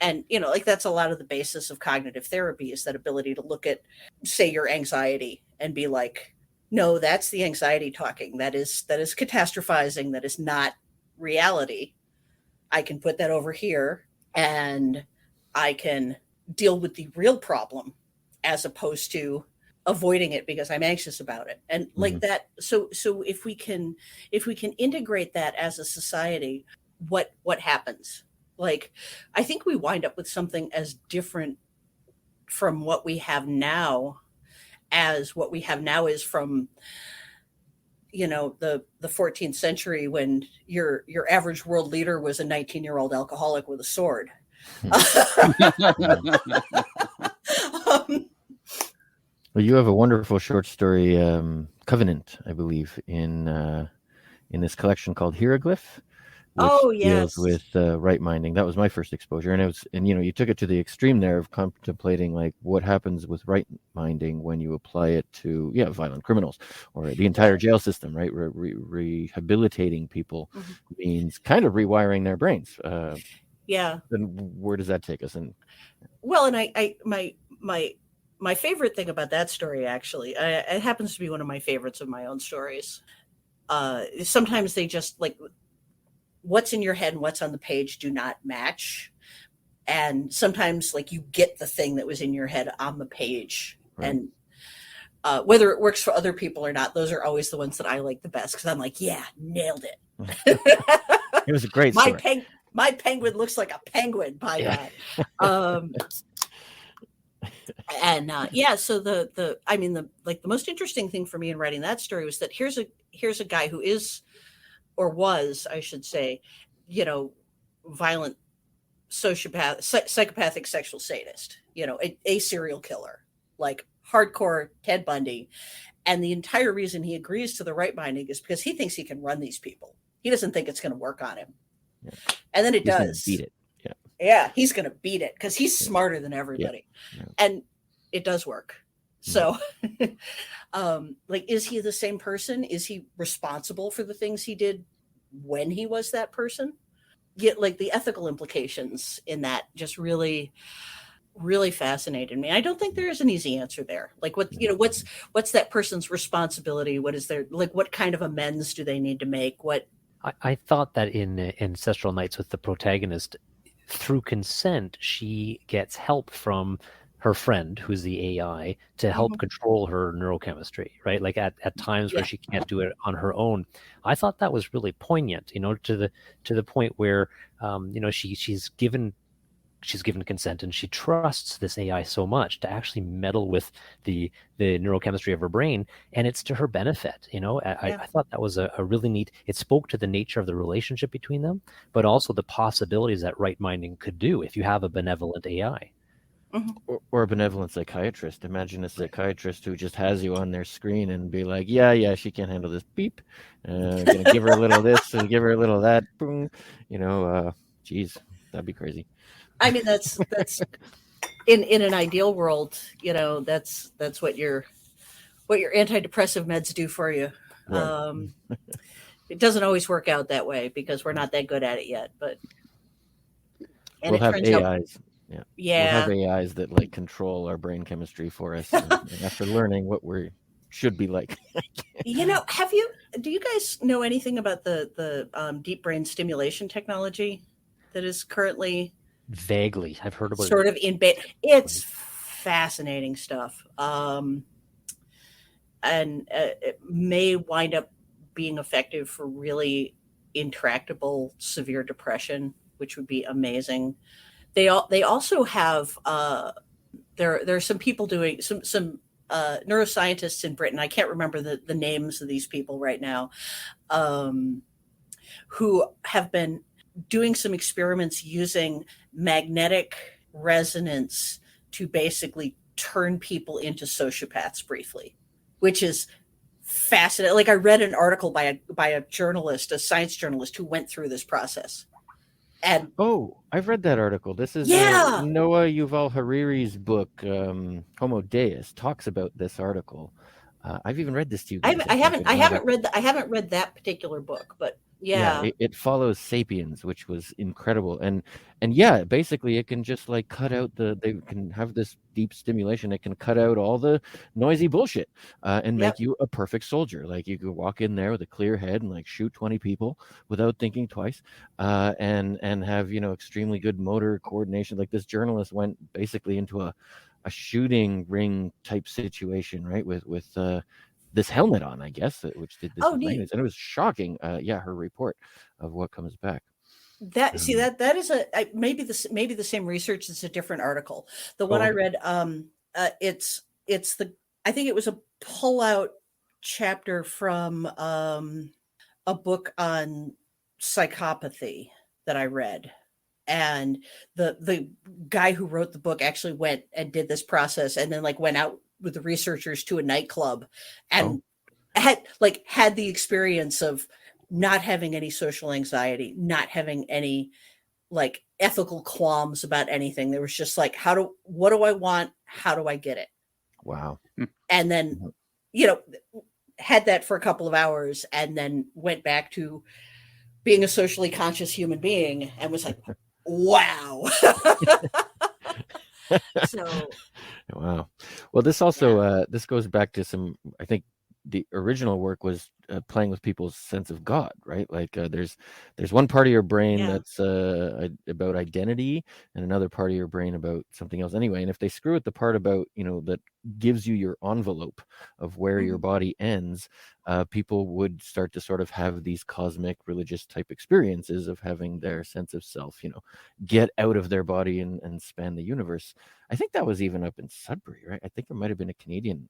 And, like, that's a lot of the basis of cognitive therapy, is that ability to look at, say, your anxiety and be like, no, that's the anxiety talking. That is catastrophizing. That is not reality. I can put that over here and I can deal with the real problem, as opposed to avoiding it because I'm anxious about it. And like that. So if we can integrate that as a society, what happens? Like, I think we wind up with something as different from what we have now as what we have now is from, the 14th century, when your average world leader was a 19-year-old alcoholic with a sword. Well, you have a wonderful short story, Covenant, I believe, in this collection called Hieroglyph, which deals with right minding. That was my first exposure, and you took it to the extreme there of contemplating like what happens with right minding when you apply it to violent criminals or the entire jail system, right? Rehabilitating people means kind of rewiring their brains. Then where does that take us? And well, and I my favorite thing about that story, actually, it happens to be one of my favorites of my own stories. Sometimes they just, like, what's in your head and what's on the page do not match. And sometimes, like, you get the thing that was in your head on the page. Right. And whether it works for other people or not, those are always the ones that I like the best, because I'm like, yeah, nailed it. It was a great story. My penguin looks like a penguin, by God. And so the most interesting thing for me in writing that story was that here's a guy who is, or was, I should say, violent sociopath, psychopathic sexual sadist, a serial killer, like hardcore Ted Bundy. And the entire reason he agrees to the right minding is because he thinks he can run these people. He doesn't think it's going to work on him. Yeah. And then he's does. Beat it. Yeah, he's going to beat it because he's smarter than everybody. Yeah. And it does work. So, is he the same person? Is he responsible for the things he did when he was that person? Yet, like, the ethical implications in that just really really fascinated me. I don't think there is an easy answer there. Like what's that person's responsibility? What is their, like, what kind of amends do they need to make? I thought that in Ancestral Nights with the protagonist, through consent, she gets help from her friend, who's the AI, to help control her neurochemistry, right? Like at times where she can't do it on her own. I thought that was really poignant, to the point where, she's given consent and she trusts this AI so much to actually meddle with the neurochemistry of her brain, and it's to her benefit. I thought that was a really neat. It spoke to the nature of the relationship between them, but also the possibilities that right minding could do if you have a benevolent AI. Or a benevolent psychiatrist. Imagine a psychiatrist who just has you on their screen and be like, yeah, she can't handle this. Beep. Gonna give her a little this and give her a little that. Boom. Geez, that'd be crazy. I mean, that's in an ideal world, that's what your antidepressive meds do for you. Right. It doesn't always work out that way because we're not that good at it yet, but we'll have AIs. Yeah. We'll have AIs that like control our brain chemistry for us and after learning what we should be like. Do you guys know anything about the deep brain stimulation technology that is currently vaguely? I've heard about sort of in beta. It's fascinating stuff. And it may wind up being effective for really intractable severe depression, which would be amazing. They also have there are some people doing some neuroscientists in Britain. I can't remember the names of these people right now, who have been doing some experiments using magnetic resonance to basically turn people into sociopaths briefly, which is fascinating. Like I read an article by a journalist, a science journalist, who went through this process. And I've read that article. This is Noah Yuval Harari's book, Homo Deus, talks about this article. I've even read this to you guys. I haven't read that particular book, but it follows Sapiens, which was incredible, and basically it can just like cut out they can have this deep stimulation. It can cut out all the noisy bullshit and make you a perfect soldier. Like you could walk in there with a clear head and like shoot 20 people without thinking twice, and have extremely good motor coordination. Like this journalist went basically into a shooting ring type situation, right, with this helmet on, I guess, which did this. And it was shocking. Her report of what comes back. That is maybe the same research. It's a different article. The one I read, it's I think it was a pull-out chapter from a book on psychopathy that I read. And the guy who wrote the book actually went and did this process and then like went out with the researchers to a nightclub and had the experience of not having any social anxiety, not having any like ethical qualms about anything. There was just like, what do I want? How do I get it? Wow. And then, had that for a couple of hours and then went back to being a socially conscious human being and was like, wow. Wow. Well, this also this goes back to some, I think the original work was playing with people's sense of God, right? Like there's one part of your brain that's about identity and another part of your brain about something else anyway. And if they screw with the part about, that gives you your envelope of where your body ends, people would start to sort of have these cosmic religious type experiences of having their sense of self, get out of their body and span the universe. I think that was even up in Sudbury, right? I think there might have been a Canadian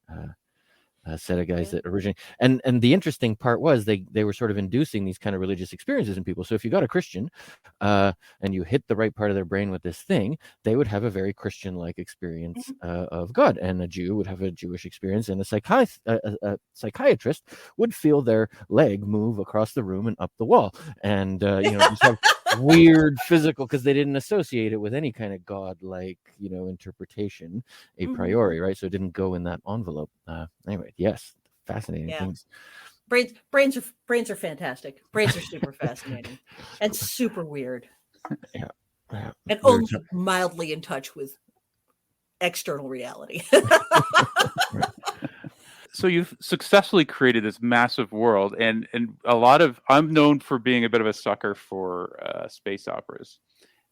set of guys that originally, and the interesting part was they were sort of inducing these kind of religious experiences in people. So if you got a Christian and you hit the right part of their brain with this thing, they would have a very Christian-like experience of God, and a Jew would have a Jewish experience, and a psychiatrist would feel their leg move across the room and up the wall, and just have weird physical, because they didn't associate it with any kind of God-like interpretation a priori, right? So it didn't go in that envelope. Anyway, yes, fascinating things. Brains are fantastic. Brains are super fascinating and super weird. Yeah. And only mildly in touch with external reality. So you've successfully created this massive world, and I'm known for being a bit of a sucker for space operas,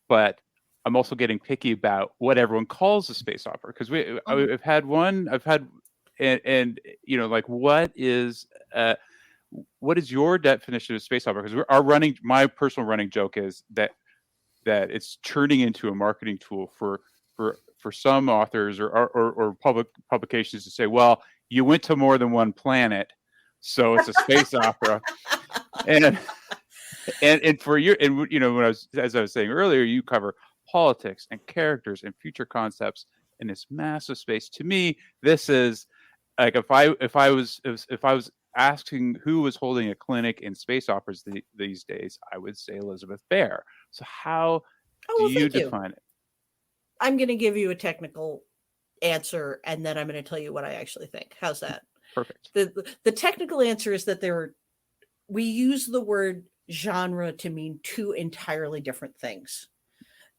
but I'm also getting picky about what everyone calls a space opera, because I've had and like what is your definition of space opera? Because my personal running joke is that it's turning into a marketing tool for some authors or publications to say, well, you went to more than one planet, so it's a space opera. And for you, and as I was saying earlier, you cover politics and characters and future concepts in this massive space. To me, this is like if I was asking who was holding a clinic in space operas these days, I would say Elizabeth Bear. So how do you define it? I'm going to give you a technical answer, and then I'm going to tell you what I actually think. How's that? Perfect. The technical answer is that we use the word genre to mean two entirely different things.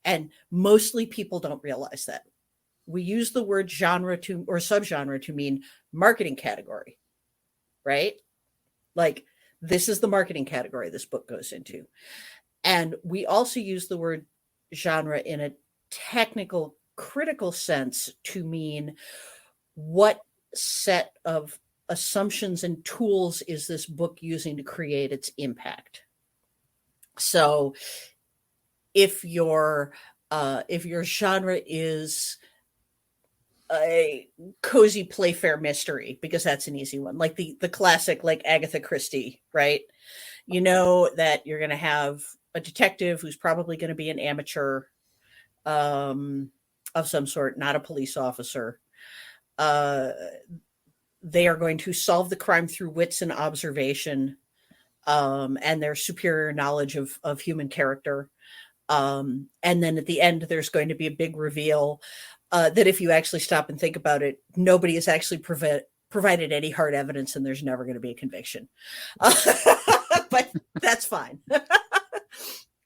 And mostly people don't realize that. We use the word genre or subgenre to mean marketing category, right? Like, this is the marketing category this book goes into. And we also use the word genre in a technical, critical sense to mean what set of assumptions and tools is this book using to create its impact. So if your genre is a cozy Playfair mystery, because that's an easy one, like the classic, like Agatha Christie, right? You know that you're going to have a detective who's probably going to be an amateur of some sort, not a police officer. They are going to solve the crime through wits and observation, and their superior knowledge of human character. And then at the end, there's going to be a big reveal that if you actually stop and think about it, nobody has actually provided any hard evidence, and there's never going to be a conviction. But that's fine.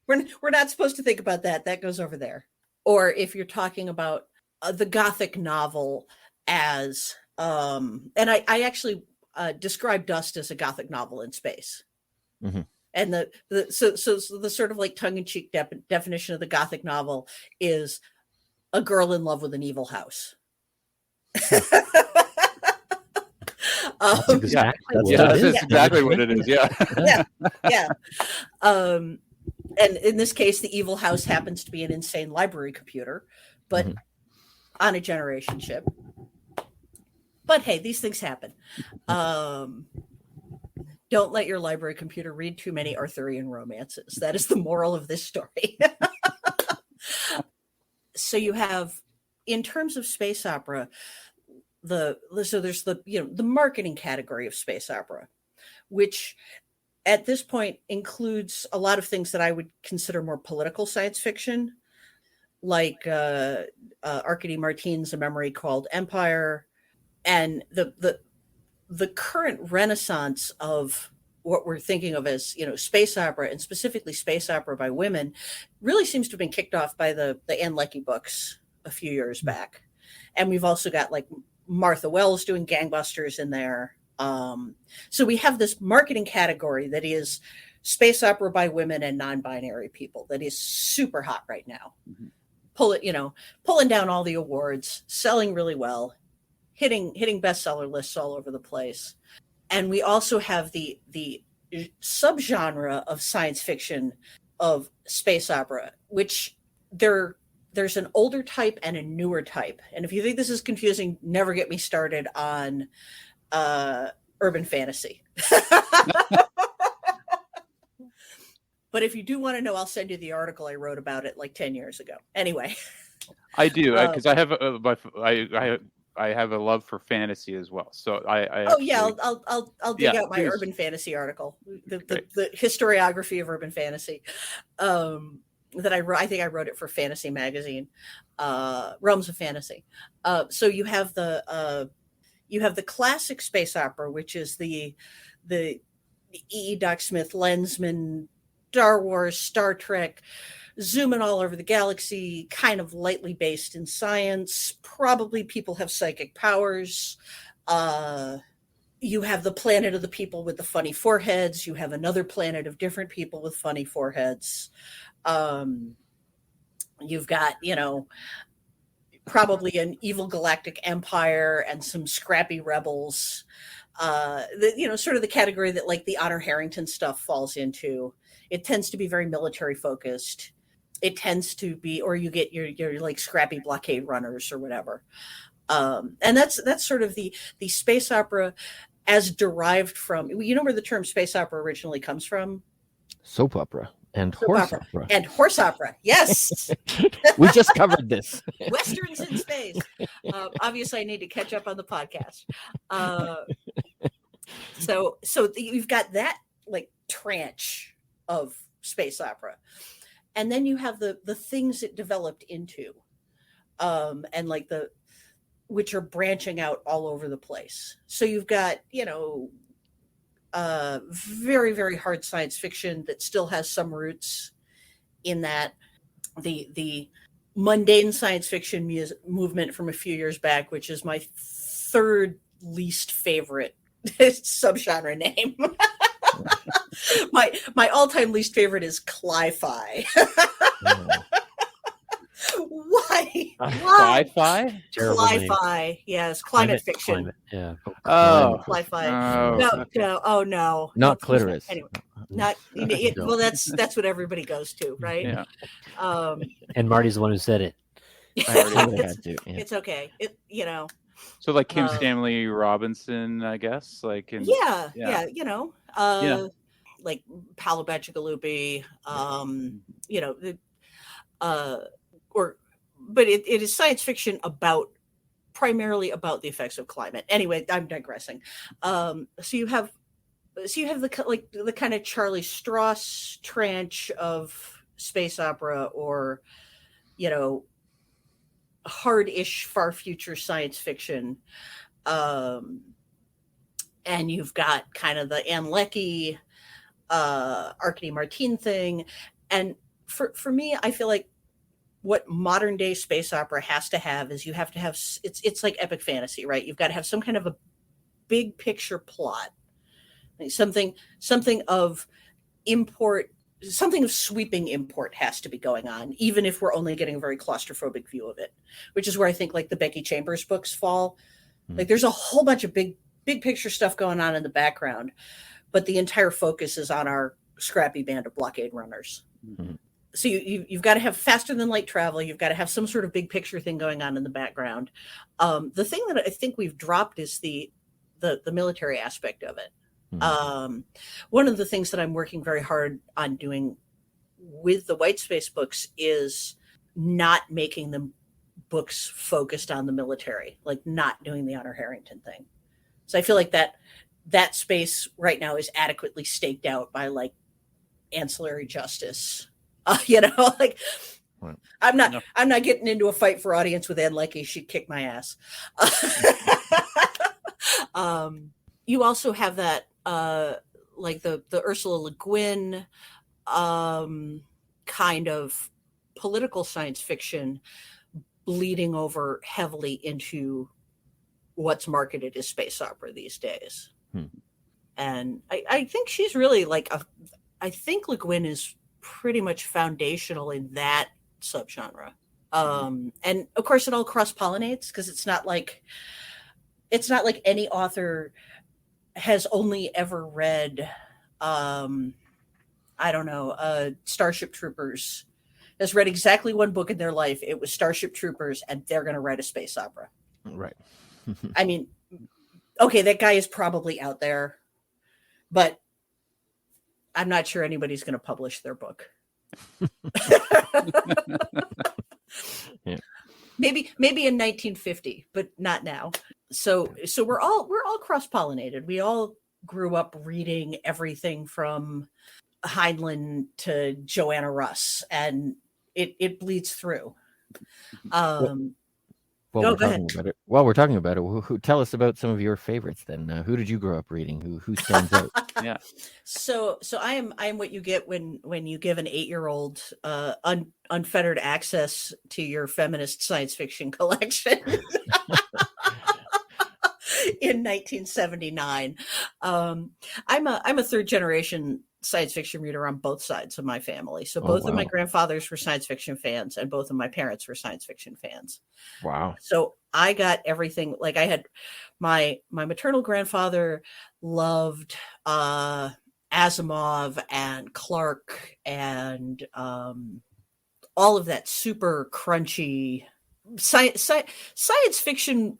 We're not supposed to think about that. That goes over there. Or if you're talking about the Gothic novel as, and I actually describe Dust as a Gothic novel in space. Mm-hmm. And so the sort of like tongue-in-cheek definition of the Gothic novel is a girl in love with an evil house. That's exactly what it is. Yeah. Yeah. And in this case, the evil house happens to be an insane library computer, but on a generation ship. But hey, these things happen. Don't let your library computer read too many Arthurian romances. That is the moral of this story. So you have, in terms of space opera, there's the marketing category of space opera, which at this point includes a lot of things that I would consider more political science fiction, like Arkady Martine's A Memory Called Empire, and the current renaissance of what we're thinking of as, space opera, and specifically space opera by women, really seems to have been kicked off by the Anne Leckie books a few years back. And we've also got like Martha Wells doing gangbusters in there. So we have this marketing category that is space opera by women and non-binary people that is super hot right now. Mm-hmm. Pulling down all the awards, selling really well, hitting bestseller lists all over the place. And we also have the subgenre of science fiction of space opera, which there's an older type and a newer type. And if you think this is confusing, never get me started on urban fantasy. But if you do want to know, I'll send you the article I wrote about it like 10 years ago. Anyway. I do, because I have a love for fantasy as well. So I'll dig out my urban fantasy article, the historiography of urban fantasy, that I wrote. I think I wrote it for Fantasy Magazine, Realms of Fantasy. So you have the classic space opera, which is the E. Doc Smith, Lensman, Star Wars, Star Trek, zooming all over the galaxy, kind of lightly based in science. Probably people have psychic powers. You have the planet of the people with the funny foreheads. You have another planet of different people with funny foreheads. You've got, probably an evil galactic empire and some scrappy rebels. Sort of the category that like the Honor Harrington stuff falls into. It tends to be very military focused. It tends to be, or you get your like scrappy blockade runners or whatever. And that's sort of the space opera as derived from, where the term space opera originally comes from? Soap opera and horse opera. And horse opera, yes. We just covered this. Westerns in space. Obviously, I need to catch up on the podcast. So you've got that like tranche of space opera, and then you have the things it developed into, and like which are branching out all over the place. So you've got very, very hard science fiction that still has some roots in that. The mundane science fiction movement from a few years back, which is my third least favorite subgenre name. my all-time least favorite is cli-fi. Why? Cli-fi? Cli-fi, yes, climate fiction. Climate, yeah. Oh, Cli-fi. Oh, No. Not clitoris. Anyway, not. Well, that's what everybody goes to, right? Yeah. And Marty's the one who said it. It's okay. So like Kim Stanley Robinson, I guess. Like like Paolo Bacigalupi, but it is science fiction primarily about the effects of climate. Anyway, I'm digressing. So you have the kind of Charlie Strauss tranche of space opera, or hard-ish far future science fiction, and you've got kind of the Anne Leckie, Arkady Martine thing. And for me, I feel like what modern day space opera has to have is you have to have, it's like epic fantasy, right? You've got to have some kind of a big picture plot, like something of import, something of sweeping import has to be going on, even if we're only getting a very claustrophobic view of it, which is where I think like the Becky Chambers books fall. Like there's a whole bunch of big picture stuff going on in the background, but the entire focus is on our scrappy band of blockade runners. Mm-hmm. So you've got to have faster than light travel. You've got to have some sort of big picture thing going on in the background. The thing that I think we've dropped is the military aspect of it. Mm-hmm. One of the things that I'm working very hard on doing with the White Space books is not making them books focused on the military, like not doing the Honor Harrington thing. So I feel like that space right now is adequately staked out by like ancillary justice. Like right. I'm not getting into a fight for audience with Anne Leckie. She'd kick my ass. You also have that like the Ursula Le Guin kind of political science fiction bleeding over heavily into what's marketed as space opera these days. And I think she's really like I think Le Guin is pretty much foundational in that subgenre. And of course it all cross-pollinates, because it's not like any author has only ever read Starship Troopers, has read exactly one book in their life. It was Starship Troopers, and they're going to write a space opera. Right. I mean, okay, that guy is probably out there, but I'm not sure anybody's going to publish their book. Yeah. Maybe in 1950, but not now. So we're all cross-pollinated. We all grew up reading everything from Heinlein to Joanna Russ, and it bleeds through. Well, Go we're ahead. talking about it. While we're talking about it, tell us about some of your favorites then. Who did you grow up reading? Who stands out? Yeah. So I am what you get when you give an 8-year-old unfettered access to your feminist science fiction collection in 1979. I'm a third generation science fiction reader on both sides of my family. So both of my Wow. grandfathers were science fiction fans, and both of my parents were science fiction fans. Wow. So I got everything. Like I had my maternal grandfather loved Asimov and Clark and all of that super crunchy science fiction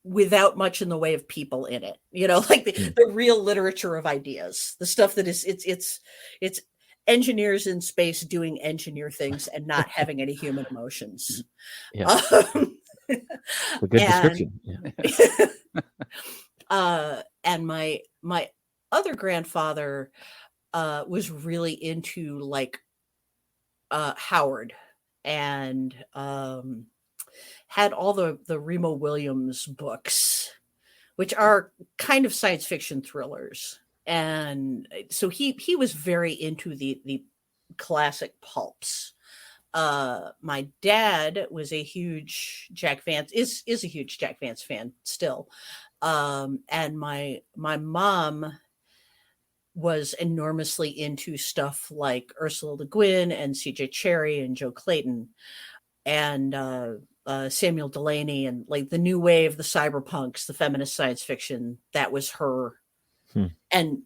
without much in the way of people in it. Like the real literature of ideas, the stuff that is it's engineers in space doing engineer things and not having any human emotions. Yeah. A good description. Yeah. And my other grandfather was really into like Howard and had all the Remo Williams books, which are kind of science fiction thrillers. And so he was very into the classic pulps. My dad was a huge Jack Vance, is a huge Jack Vance fan still. And my mom was enormously into stuff like Ursula Le Guin and C.J. Cherryh and Joe Clayton and Samuel Delany and like the new wave, the cyberpunks, the feminist science fiction. That was her. And,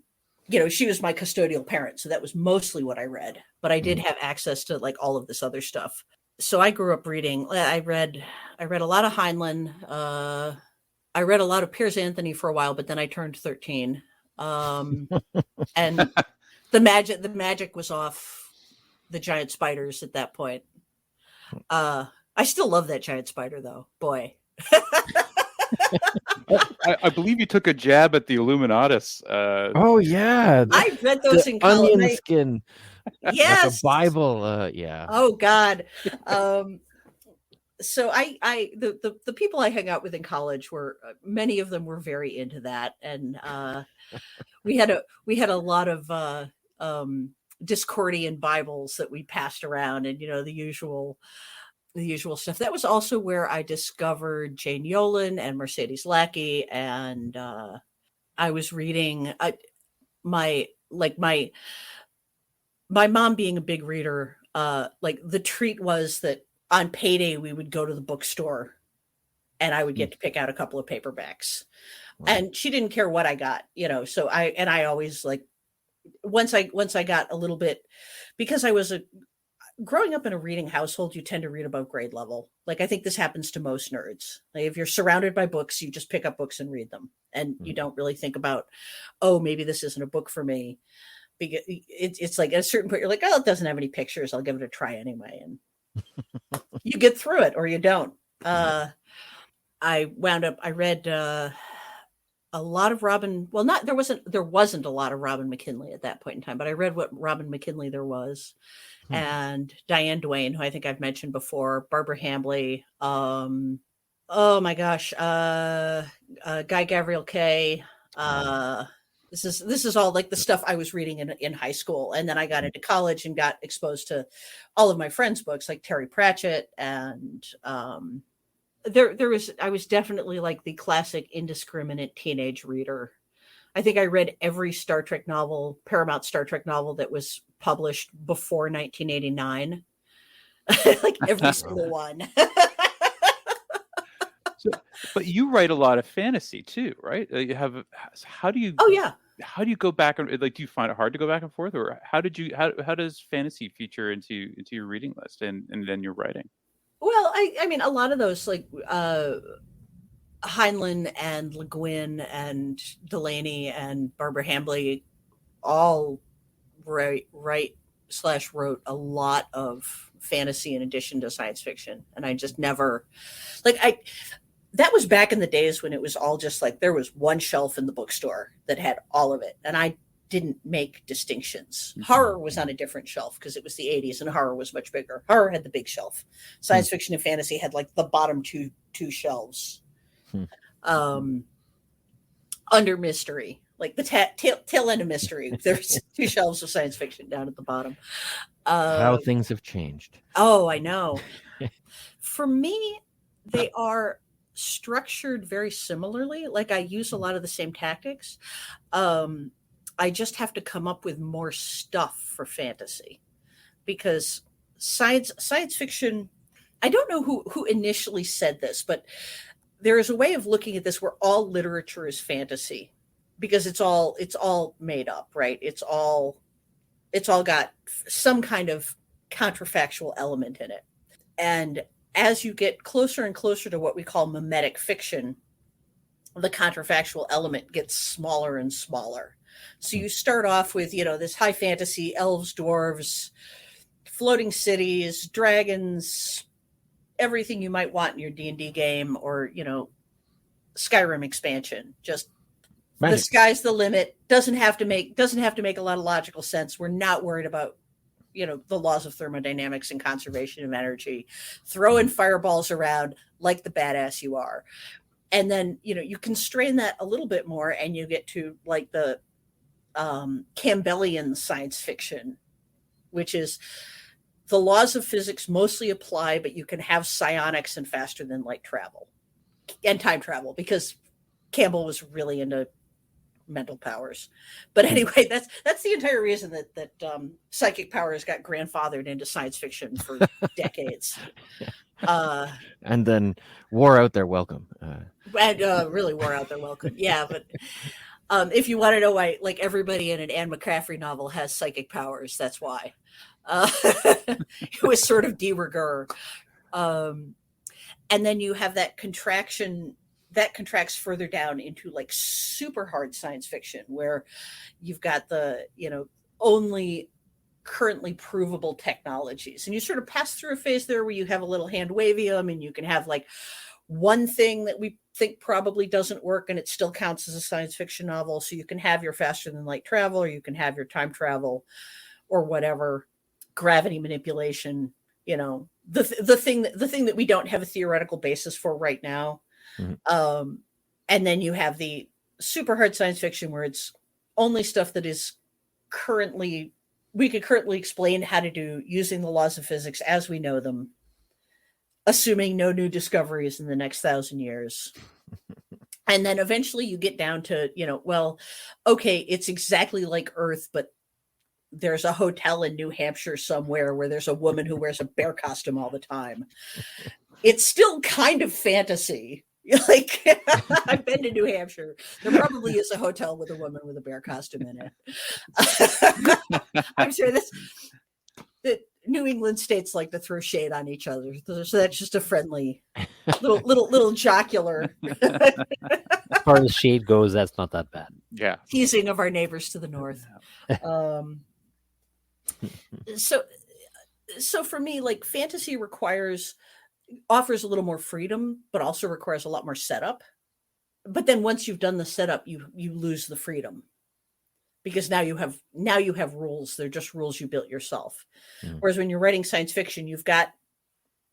she was my custodial parent. So that was mostly what I read, but I did have access to like all of this other stuff. So I grew up reading, I read a lot of Heinlein. I read a lot of Piers Anthony for a while, but then I turned 13. And the magic was off the giant spiders at that point. I still love that giant spider though. Boy. I believe you took a jab at the Illuminatus. Oh yeah, I read those in college. Onion skin. Yes, like a Bible. Yeah. Oh God. So the people I hung out with in college were many of them were very into that, and we had a lot of Discordian Bibles that we passed around, and the usual stuff. That was also where I discovered Jane Yolen and Mercedes Lackey, and I was reading my mom being a big reader. Like the treat was that on payday we would go to the bookstore, and I would get to pick out a couple of paperbacks, and she didn't care what I got, So I always like once I got a little bit, because I was growing up in a reading household, you tend to read above grade level. Like I think this happens to most nerds. Like if you're surrounded by books, you just pick up books and read them, and you don't really think about, oh, maybe this isn't a book for me. Because it's like at a certain point you're like, oh, it doesn't have any pictures, I'll give it a try anyway, and you get through it or you don't. I read a lot of Robin. Well, there wasn't a lot of Robin McKinley at that point in time, but I read what Robin McKinley there was. And Diane Duane, who I think I've mentioned before, Barbara Hambly, oh my gosh, Guy Gavriel Kay. This is all like the stuff I was reading in high school, and then I got into college and got exposed to all of my friends' books, like Terry Pratchett, and I was definitely like the classic indiscriminate teenage reader. I think I read every Paramount Star Trek novel that was published before 1989. Like every single one. But you write a lot of fantasy too, right? How do you? Oh yeah. How do you go back and like? Do you find it hard to go back and forth, or how does fantasy feature into your reading list and then your writing? Well, I mean, a lot of those like Heinlein and Le Guin and Delany and Barbara Hambly all wrote a lot of fantasy in addition to science fiction, and I just never that was back in the days when it was all just like there was one shelf in the bookstore that had all of it, and I didn't make distinctions. Mm-hmm. Horror was on a different shelf because it was the 80s and horror was much bigger. Horror had the big shelf. Science fiction and fantasy had like the bottom two shelves. Under mystery, like the tail end of mystery, there's 2 shelves of science fiction down at the bottom. How things have changed. Oh, I know. For me, they are structured very similarly. Like I use a lot of the same tactics. I just have to come up with more stuff for fantasy because science fiction, I don't know who initially said this, but there is a way of looking at this where all literature is fantasy because it's all made up, right? It's all got some kind of counterfactual element in it. And as you get closer and closer to what we call mimetic fiction, the counterfactual element gets smaller and smaller. So you start off with, this high fantasy, elves, dwarves, floating cities, dragons, everything you might want in your D&D game or, Skyrim expansion. Just magic. The sky's the limit. Doesn't have to make a lot of logical sense. We're not worried about, the laws of thermodynamics and conservation of energy. Throwing fireballs around like the badass you are. And then, you constrain that a little bit more and you get to like the Campbellian science fiction, which is the laws of physics mostly apply, but you can have psionics and faster than light travel and time travel because Campbell was really into mental powers. But anyway, that's the entire reason that psychic powers got grandfathered into science fiction for decades. And then wore out their welcome. Really wore out their welcome. Yeah, but if you want to know why, like everybody in an Anne McCaffrey novel has psychic powers, that's why. It was sort of de rigueur. And then you have that contraction that contracts further down into like super hard science fiction where you've got the, only currently provable technologies. And you sort of pass through a phase there where you have a little hand wavium and you can have like one thing that we think probably doesn't work and it still counts as a science fiction novel. So you can have your faster than light travel, or you can have your time travel or whatever, gravity manipulation, the thing that we don't have a theoretical basis for right now. Mm-hmm. And then you have the super hard science fiction where it's only stuff that is we could currently explain how to do using the laws of physics as we know them, assuming no new discoveries in the next 1,000 years. And then eventually you get down to, okay, it's exactly like Earth, but there's a hotel in New Hampshire somewhere where there's a woman who wears a bear costume all the time. It's still kind of fantasy. Like, I've been to New Hampshire. There probably is a hotel with a woman with a bear costume in it. I'm sure that New England states like to throw shade on each other. So that's just a friendly little jocular. As far as shade goes, that's not that bad. Yeah. Teasing of our neighbors to the north. So for me, like fantasy offers a little more freedom, but also requires a lot more setup. But then once you've done the setup, you lose the freedom because now you have rules. They're just rules you built yourself. Mm. Whereas when you're writing science fiction, you've got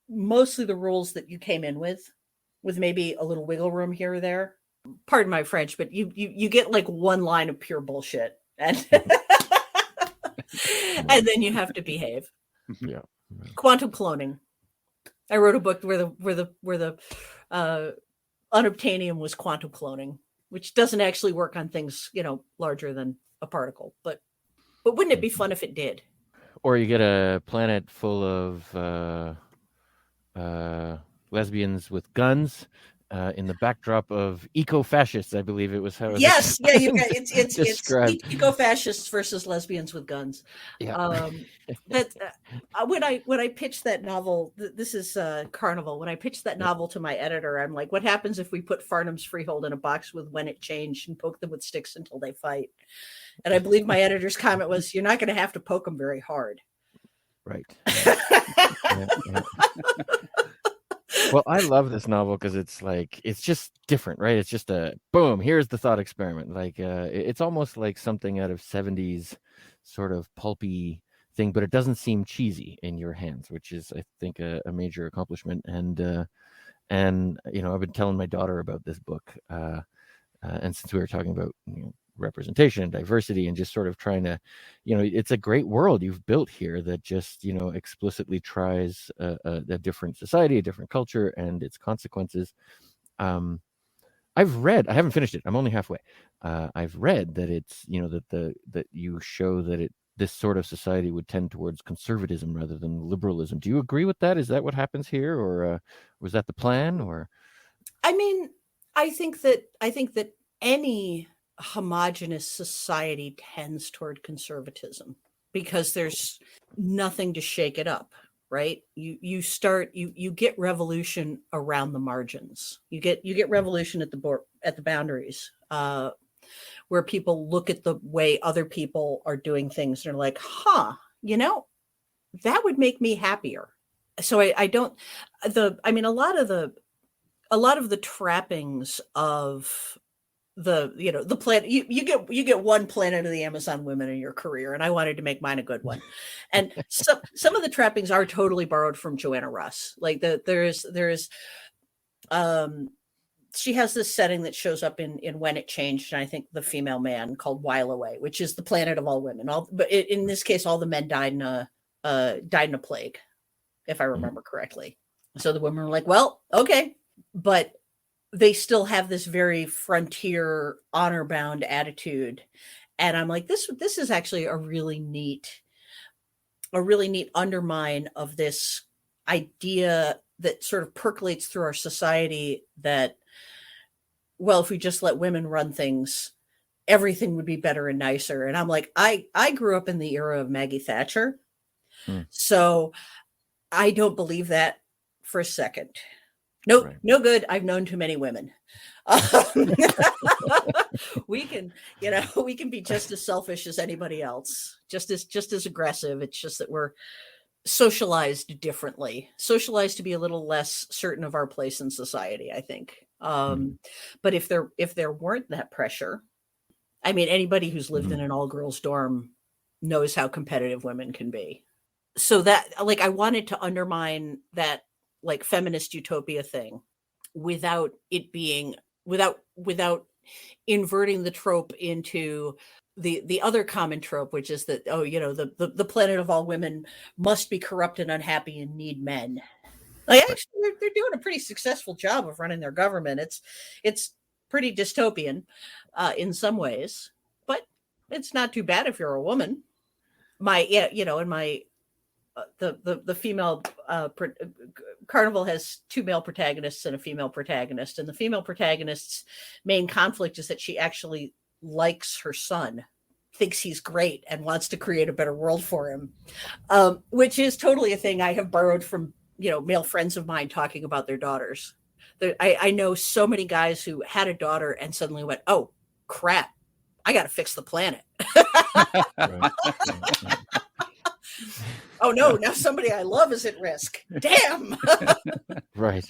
mostly the rules that you came in with maybe a little wiggle room here or there. Pardon my French, but you get like one line of pure bullshit and and then you have to behave. Yeah. Quantum cloning. I wrote a book where the unobtainium was quantum cloning, which doesn't actually work on things, larger than a particle. But wouldn't it be fun if it did? Or you get a planet full of lesbians with guns in the backdrop of eco-fascists, I believe it was how. Yes, yeah, it's eco-fascists versus lesbians with guns. Yeah. When I pitched that novel, this is Carnival. When I pitched that novel to my editor, I'm like, "What happens if we put Farnham's Freehold in a box with When It Changed and poke them with sticks until they fight?" And I believe my editor's comment was, "You're not going to have to poke them very hard." Right. Well, I love this novel because it's like it's just different, right? It's just a boom. Here's the thought experiment. Like it's almost like something out of '70s sort of pulpy thing, but it doesn't seem cheesy in your hands, which is, I think, a major accomplishment. And I've been telling my daughter about this book, and since we were talking about representation and diversity and just sort of trying to, it's a great world you've built here that just explicitly tries a different society, a different culture, and its consequences. I haven't finished it, I'm only halfway. I've read that it's that you show that this sort of society would tend towards conservatism rather than liberalism. Do you agree with that? Is that what happens here, or was that the plan? Or I mean, I think that any homogenous society tends toward conservatism because there's nothing to shake it up, right? You get revolution around the margins. You get revolution at the boundaries, where people look at the way other people are doing things and are like, that would make me happier. So I don't a lot of the trappings of the planet, you get one Planet of the Amazon Women in your career, and I wanted to make mine a good one. And some of the trappings are totally borrowed from Joanna Russ. Like she has this setting that shows up in When It Changed, and I think The Female Man, called While Away, which is the planet of all women. But in this case, all the men died in a plague, if I remember correctly. So the women were like, well, okay, but they still have this very frontier, honor-bound attitude. And I'm like, this is actually a really neat undermine of this idea that sort of percolates through our society that, well, if we just let women run things, everything would be better and nicer. And I'm like, I grew up in the era of Maggie Thatcher. So I don't believe that for a second. Nope, right. No good. I've known too many women. We can be just as selfish as anybody else, just as aggressive. It's just that we're socialized differently, socialized to be a little less certain of our place in society, I think. But if there weren't that pressure, I mean, anybody who's lived in an all-girls dorm knows how competitive women can be. So that, like, I wanted to undermine that, like, feminist utopia thing without inverting the trope into the other common trope, which is that, the planet of all women must be corrupt and unhappy and need men. Like, actually, they're doing a pretty successful job of running their government. It's pretty dystopian in some ways, but it's not too bad if you're a woman. The female Carnival has two male protagonists and a female protagonist, and the female protagonist's main conflict is that she actually likes her son, thinks he's great, and wants to create a better world for him, which is totally a thing I have borrowed from male friends of mine talking about their daughters. I know so many guys who had a daughter and suddenly went, oh crap, I got to fix the planet. Oh no, now somebody I love is at risk. Damn. Right.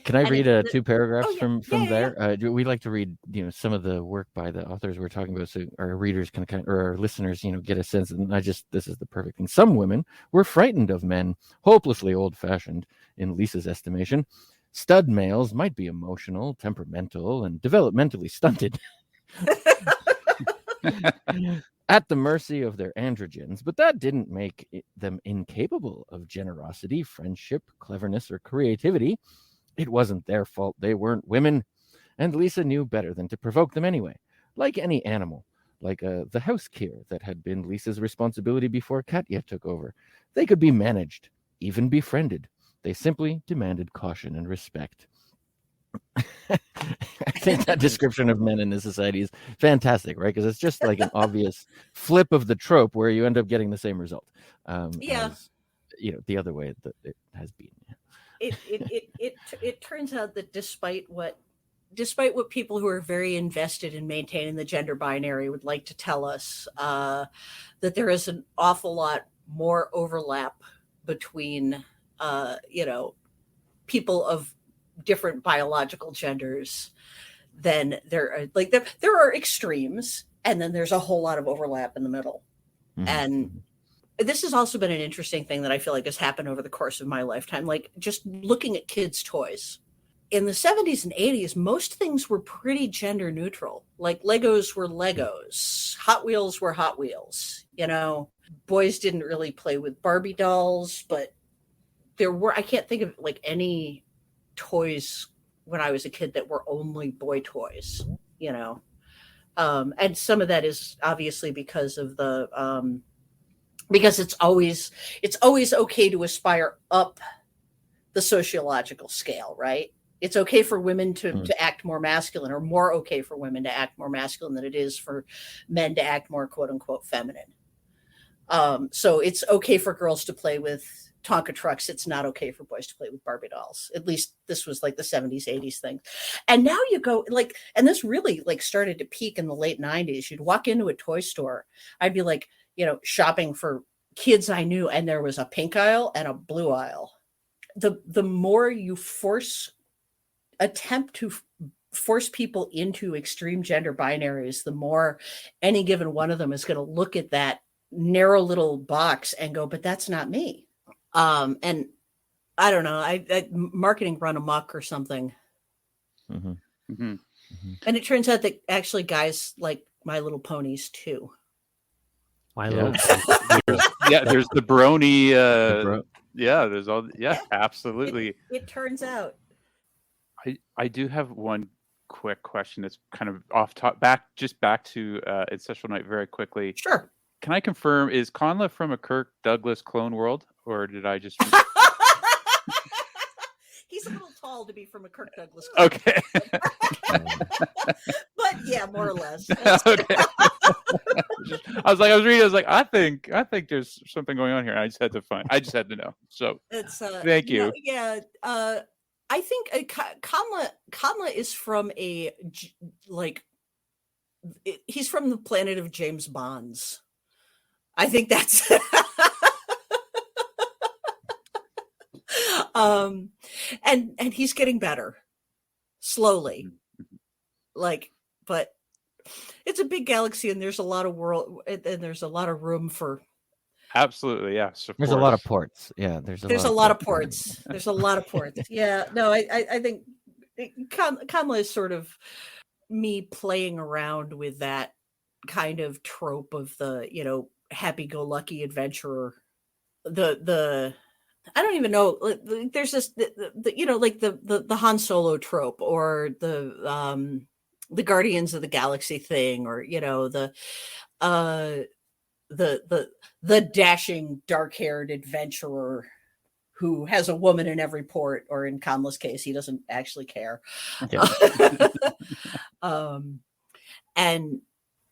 Can I read two paragraphs from there? Yeah. We like to read, some of the work by the authors we're talking about, so our readers can or our listeners, get a sense. And this is the perfect thing. Some women were frightened of men, hopelessly old-fashioned in Lisa's estimation. Stud males might be emotional, temperamental, and developmentally stunted. At the mercy of their androgens, but that didn't make them incapable of generosity, friendship, cleverness, or creativity. It wasn't their fault they weren't women, and Lisa knew better than to provoke them anyway. Like any animal, like the house care that had been Lisa's responsibility before Katya took over. They could be managed, even befriended. They simply demanded caution and respect. I think that description of men in this society is fantastic, right? Because it's just like an obvious flip of the trope where you end up getting the same result. As, the other way that it has been. It turns out that despite what people who are very invested in maintaining the gender binary would like to tell us, that there is an awful lot more overlap between people of different biological genders, then there are extremes, and then there's a whole lot of overlap in the middle. Mhm. And this has also been an interesting thing that I feel like has happened over the course of my lifetime, like just looking at kids' toys. In the 70s and 80s, most things were pretty gender neutral. Like Legos were Legos, Hot Wheels were Hot Wheels. Boys didn't really play with Barbie dolls, but I can't think of like any toys when I was a kid that were only boy toys, and some of that is obviously because of because it's always okay to aspire up the sociological scale, right? It's okay for women to act more masculine, or more okay for women to act more masculine than it is for men to act more quote unquote feminine. So it's okay for girls to play with Tonka trucks. It's not okay for boys to play with Barbie dolls. At least this was like the 70s, 80s thing. And now you go and this really started to peak in the late 90s. You'd walk into a toy store. I'd be shopping for kids I knew, and there was a pink aisle and a blue aisle. The more you attempt to force people into extreme gender binaries, the more any given one of them is going to look at that narrow little box and go, but that's not me. And I don't know, I marketing run amok or something. Mm-hmm. Mm-hmm. And it turns out that actually guys like My Little Ponies too. My Yeah. Little There's the brony. The There's all. Yeah, absolutely. It turns out. I do have one quick question that's kind of off top. Back to Ancestral Night very quickly. Sure. Can I confirm, is Conla from a Kirk Douglas clone world, or did I just? He's a little tall to be from a Kirk Douglas clone. Okay. But yeah, more or less. Okay. I was reading. I think there's something going on here. I just had to know. So it's thank you. I think Conla is from he's from the planet of James Bonds. I think that's and he's getting better slowly. But it's a big galaxy, and there's a lot of there's a lot of room for. Absolutely, yeah. There's a lot of ports. Yeah, there's a lot of ports. There's a lot of ports. Yeah, no, I think Kamala is sort of me playing around with that kind of trope of the happy-go-lucky adventurer. The I don't even know. There's this the Han Solo trope, or the Guardians of the Galaxy thing, or the dashing dark-haired adventurer who has a woman in every port, or in Kamla's case, he doesn't actually care. Yeah.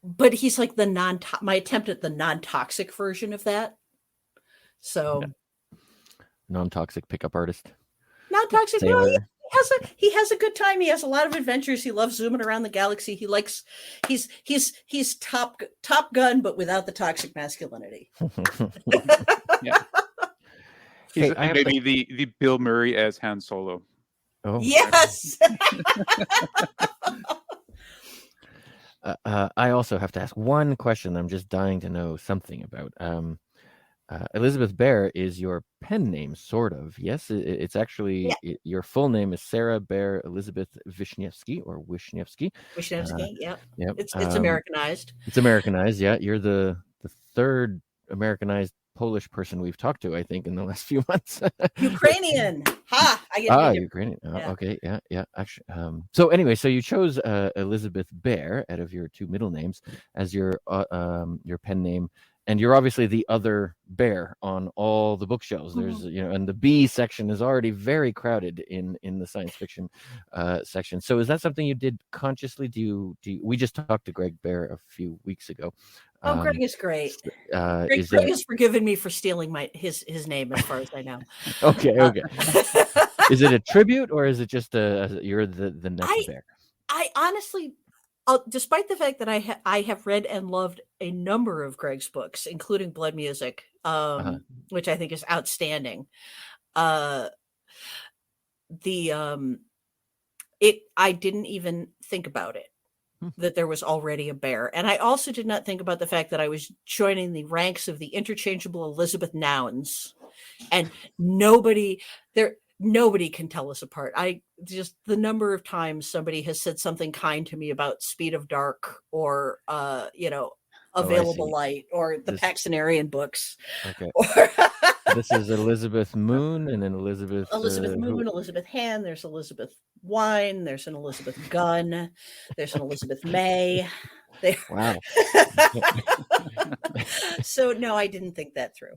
But he's like my attempt at the non-toxic version of that. So non-toxic pickup artist. Non-toxic. No, he has a good time. He has a lot of adventures. He loves zooming around the galaxy. He's top gun, but without the toxic masculinity. Yeah. He's maybe the Bill Murray as Han Solo. Oh yes. I also have to ask one question I'm just dying to know something about. Elizabeth Bear is your pen name, sort of. Yes, it's actually your full name is Sarah Bear Elizabeth Wisniewski, or Wisniewski. Wisniewski, yeah. Yep. It's Americanized. It's Americanized, yeah. You're the third Americanized Polish person we've talked to, I think, in the last few months. Ukrainian. Ha! Ukrainian. Okay, yeah. Actually, so anyway, so you chose Elizabeth Bear out of your two middle names as your pen name. And you're obviously the other bear on all the bookshelves. There's, and the B section is already very crowded in the science fiction section. So is that something you did consciously? We just talked to Greg Bear a few weeks ago. Oh, Greg is great. Greg has forgiven me for stealing his name, as far as I know. Okay. Is it a tribute, or is it just you're the next bear? I honestly. Despite the fact that I have read and loved a number of Greg's books, including Blood Music, which I think is outstanding, I didn't even think about it, that there was already a bear. And I also did not think about the fact that I was joining the ranks of the interchangeable Elizabeth nouns, and nobody can tell us apart. I just, the number of times somebody has said something kind to me about Speed of Dark, or Available Light, or the Paxtonarian books. Okay. This is Elizabeth Moon, and then Elizabeth Moon, Elizabeth Hand, there's Elizabeth Wine, there's an Elizabeth Gunn, there's an Elizabeth May. Wow. So no, I didn't think that through.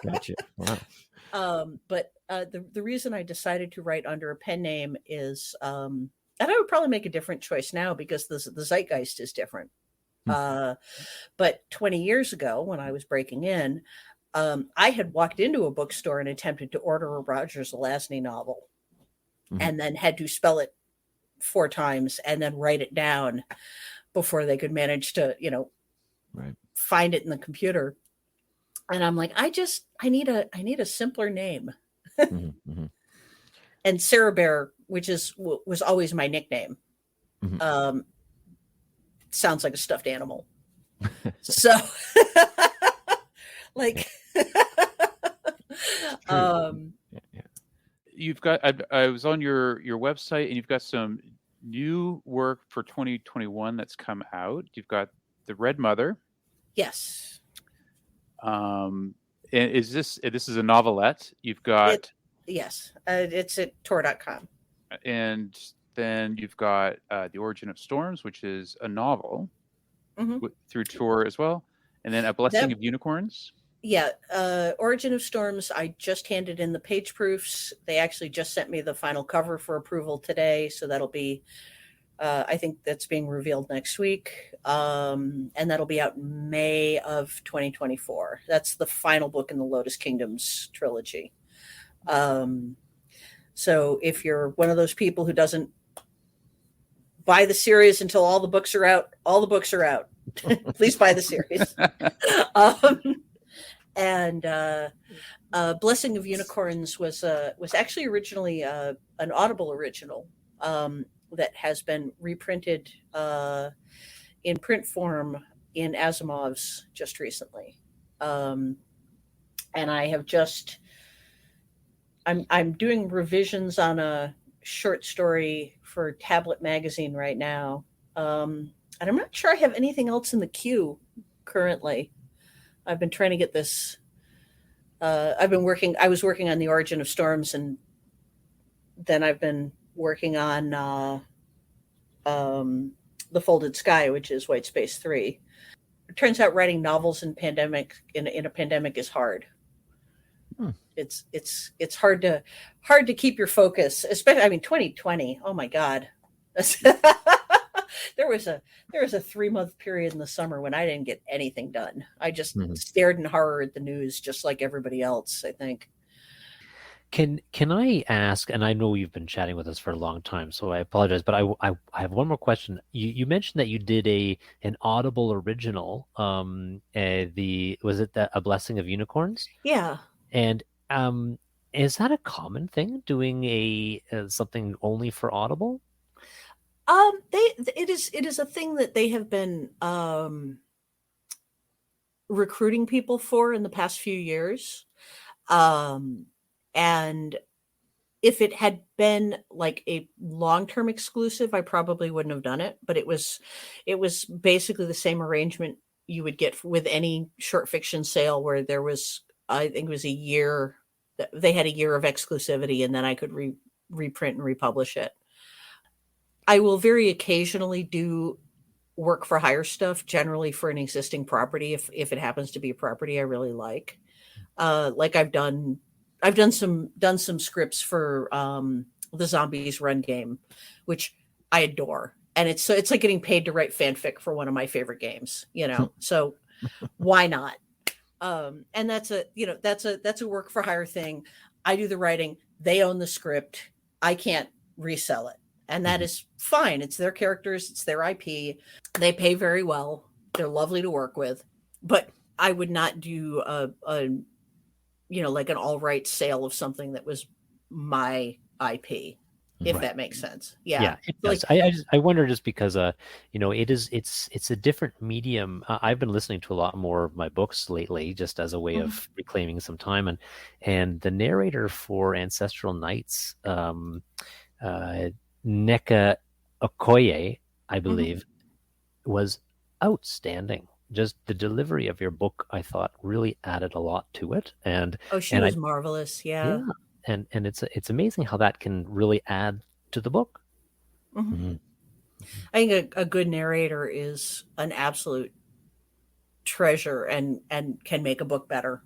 Gotcha. Wow. But the reason I decided to write under a pen name is, and I would probably make a different choice now because the zeitgeist is different. But 20 years ago, when I was breaking in, I had walked into a bookstore and attempted to order a Roger Zelazny novel, and then had to spell it 4 times and then write it down before they could manage to, find it in the computer. And I'm like, I need a simpler name. And Sarah Bear, which was always my nickname, sounds like a stuffed animal. So like, you've got, I was on your website, and you've got some new work for 2021 that's come out. You've got The Red Mother. Yes. And is this is a novelette? You've got yes, it's at Tor.com. And then you've got The Origin of Storms, which is a novel through Tor as well, and then A Blessing of Unicorns. Yeah, Origin of Storms, I just handed in the page proofs. They actually just sent me the final cover for approval today, so that'll be, I think that's being revealed next week, and that'll be out in May of 2024. That's the final book in the Lotus Kingdoms trilogy. So if you're one of those people who doesn't buy the series until all the books are out, please buy the series. And Blessing of Unicorns was actually originally an Audible original that has been reprinted in print form in Asimov's just recently. And I have I'm doing revisions on a short story for Tablet Magazine right now. And I'm not sure I have anything else in the queue currently. I've been trying to get this. I was working on The Origin of Storms, and then I've been working on The Folded Sky, which is White Space 3. It turns out writing novels in a pandemic is hard. It's hard to keep your focus, especially 2020. Oh my God. There was a 3-month period in the summer when I didn't get anything done. I just stared in horror at the news, just like everybody else, I think. Can I ask, and I know you've been chatting with us for a long time, so I apologize, but I have one more question. You mentioned that you did an Audible original. Was it A Blessing of Unicorns? Yeah. And is that a common thing, doing something only for Audible? It is a thing that they have been recruiting people for in the past few years. And if it had been like a long-term exclusive, I probably wouldn't have done it, but it was basically the same arrangement you would get with any short fiction sale, where there was, I think it was a year, they had a year of exclusivity, and then I could reprint and republish it. I will very occasionally do work for hire stuff, generally for an existing property, if it happens to be a property I really like. Like I've done some scripts for the Zombies Run game, which I adore, and it's like getting paid to write fanfic for one of my favorite games, So why not? And that's a work for hire thing. I do the writing, they own the script, I can't resell it. And that is fine. It's their characters. It's their IP. They pay very well. They're lovely to work with. But I would not do a like an all right sale of something that was my IP, if that makes sense. Yeah, it does. I wonder, just because it's a different medium. I've been listening to a lot more of my books lately, just as a way of reclaiming some time, and the narrator for Ancestral Nights, Neka Okoye, I believe, was outstanding. Just the delivery of your book, I thought, really added a lot to it. And she was marvelous. Yeah. And it's amazing how that can really add to the book. I think a good narrator is an absolute treasure and can make a book better.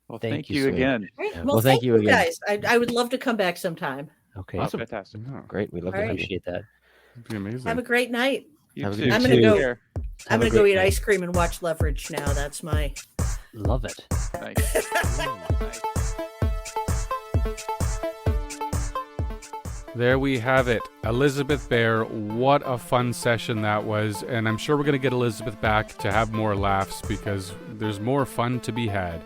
Well, thank you again. Right. Well, thank you again, guys. I would love to come back sometime. Okay, awesome. Fantastic. Great. We love to appreciate that. It'd be amazing. Have a great night. I'm gonna go eat ice cream and watch Leverage now. That's my love it. Nice. There we have it. Elizabeth Bear, what a fun session that was. And I'm sure we're going to get Elizabeth back to have more laughs because there's more fun to be had.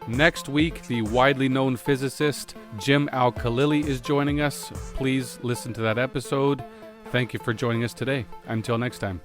Next week, the widely known physicist Jim Al-Khalili is joining us. Please listen to that episode. Thank you for joining us today. Until next time.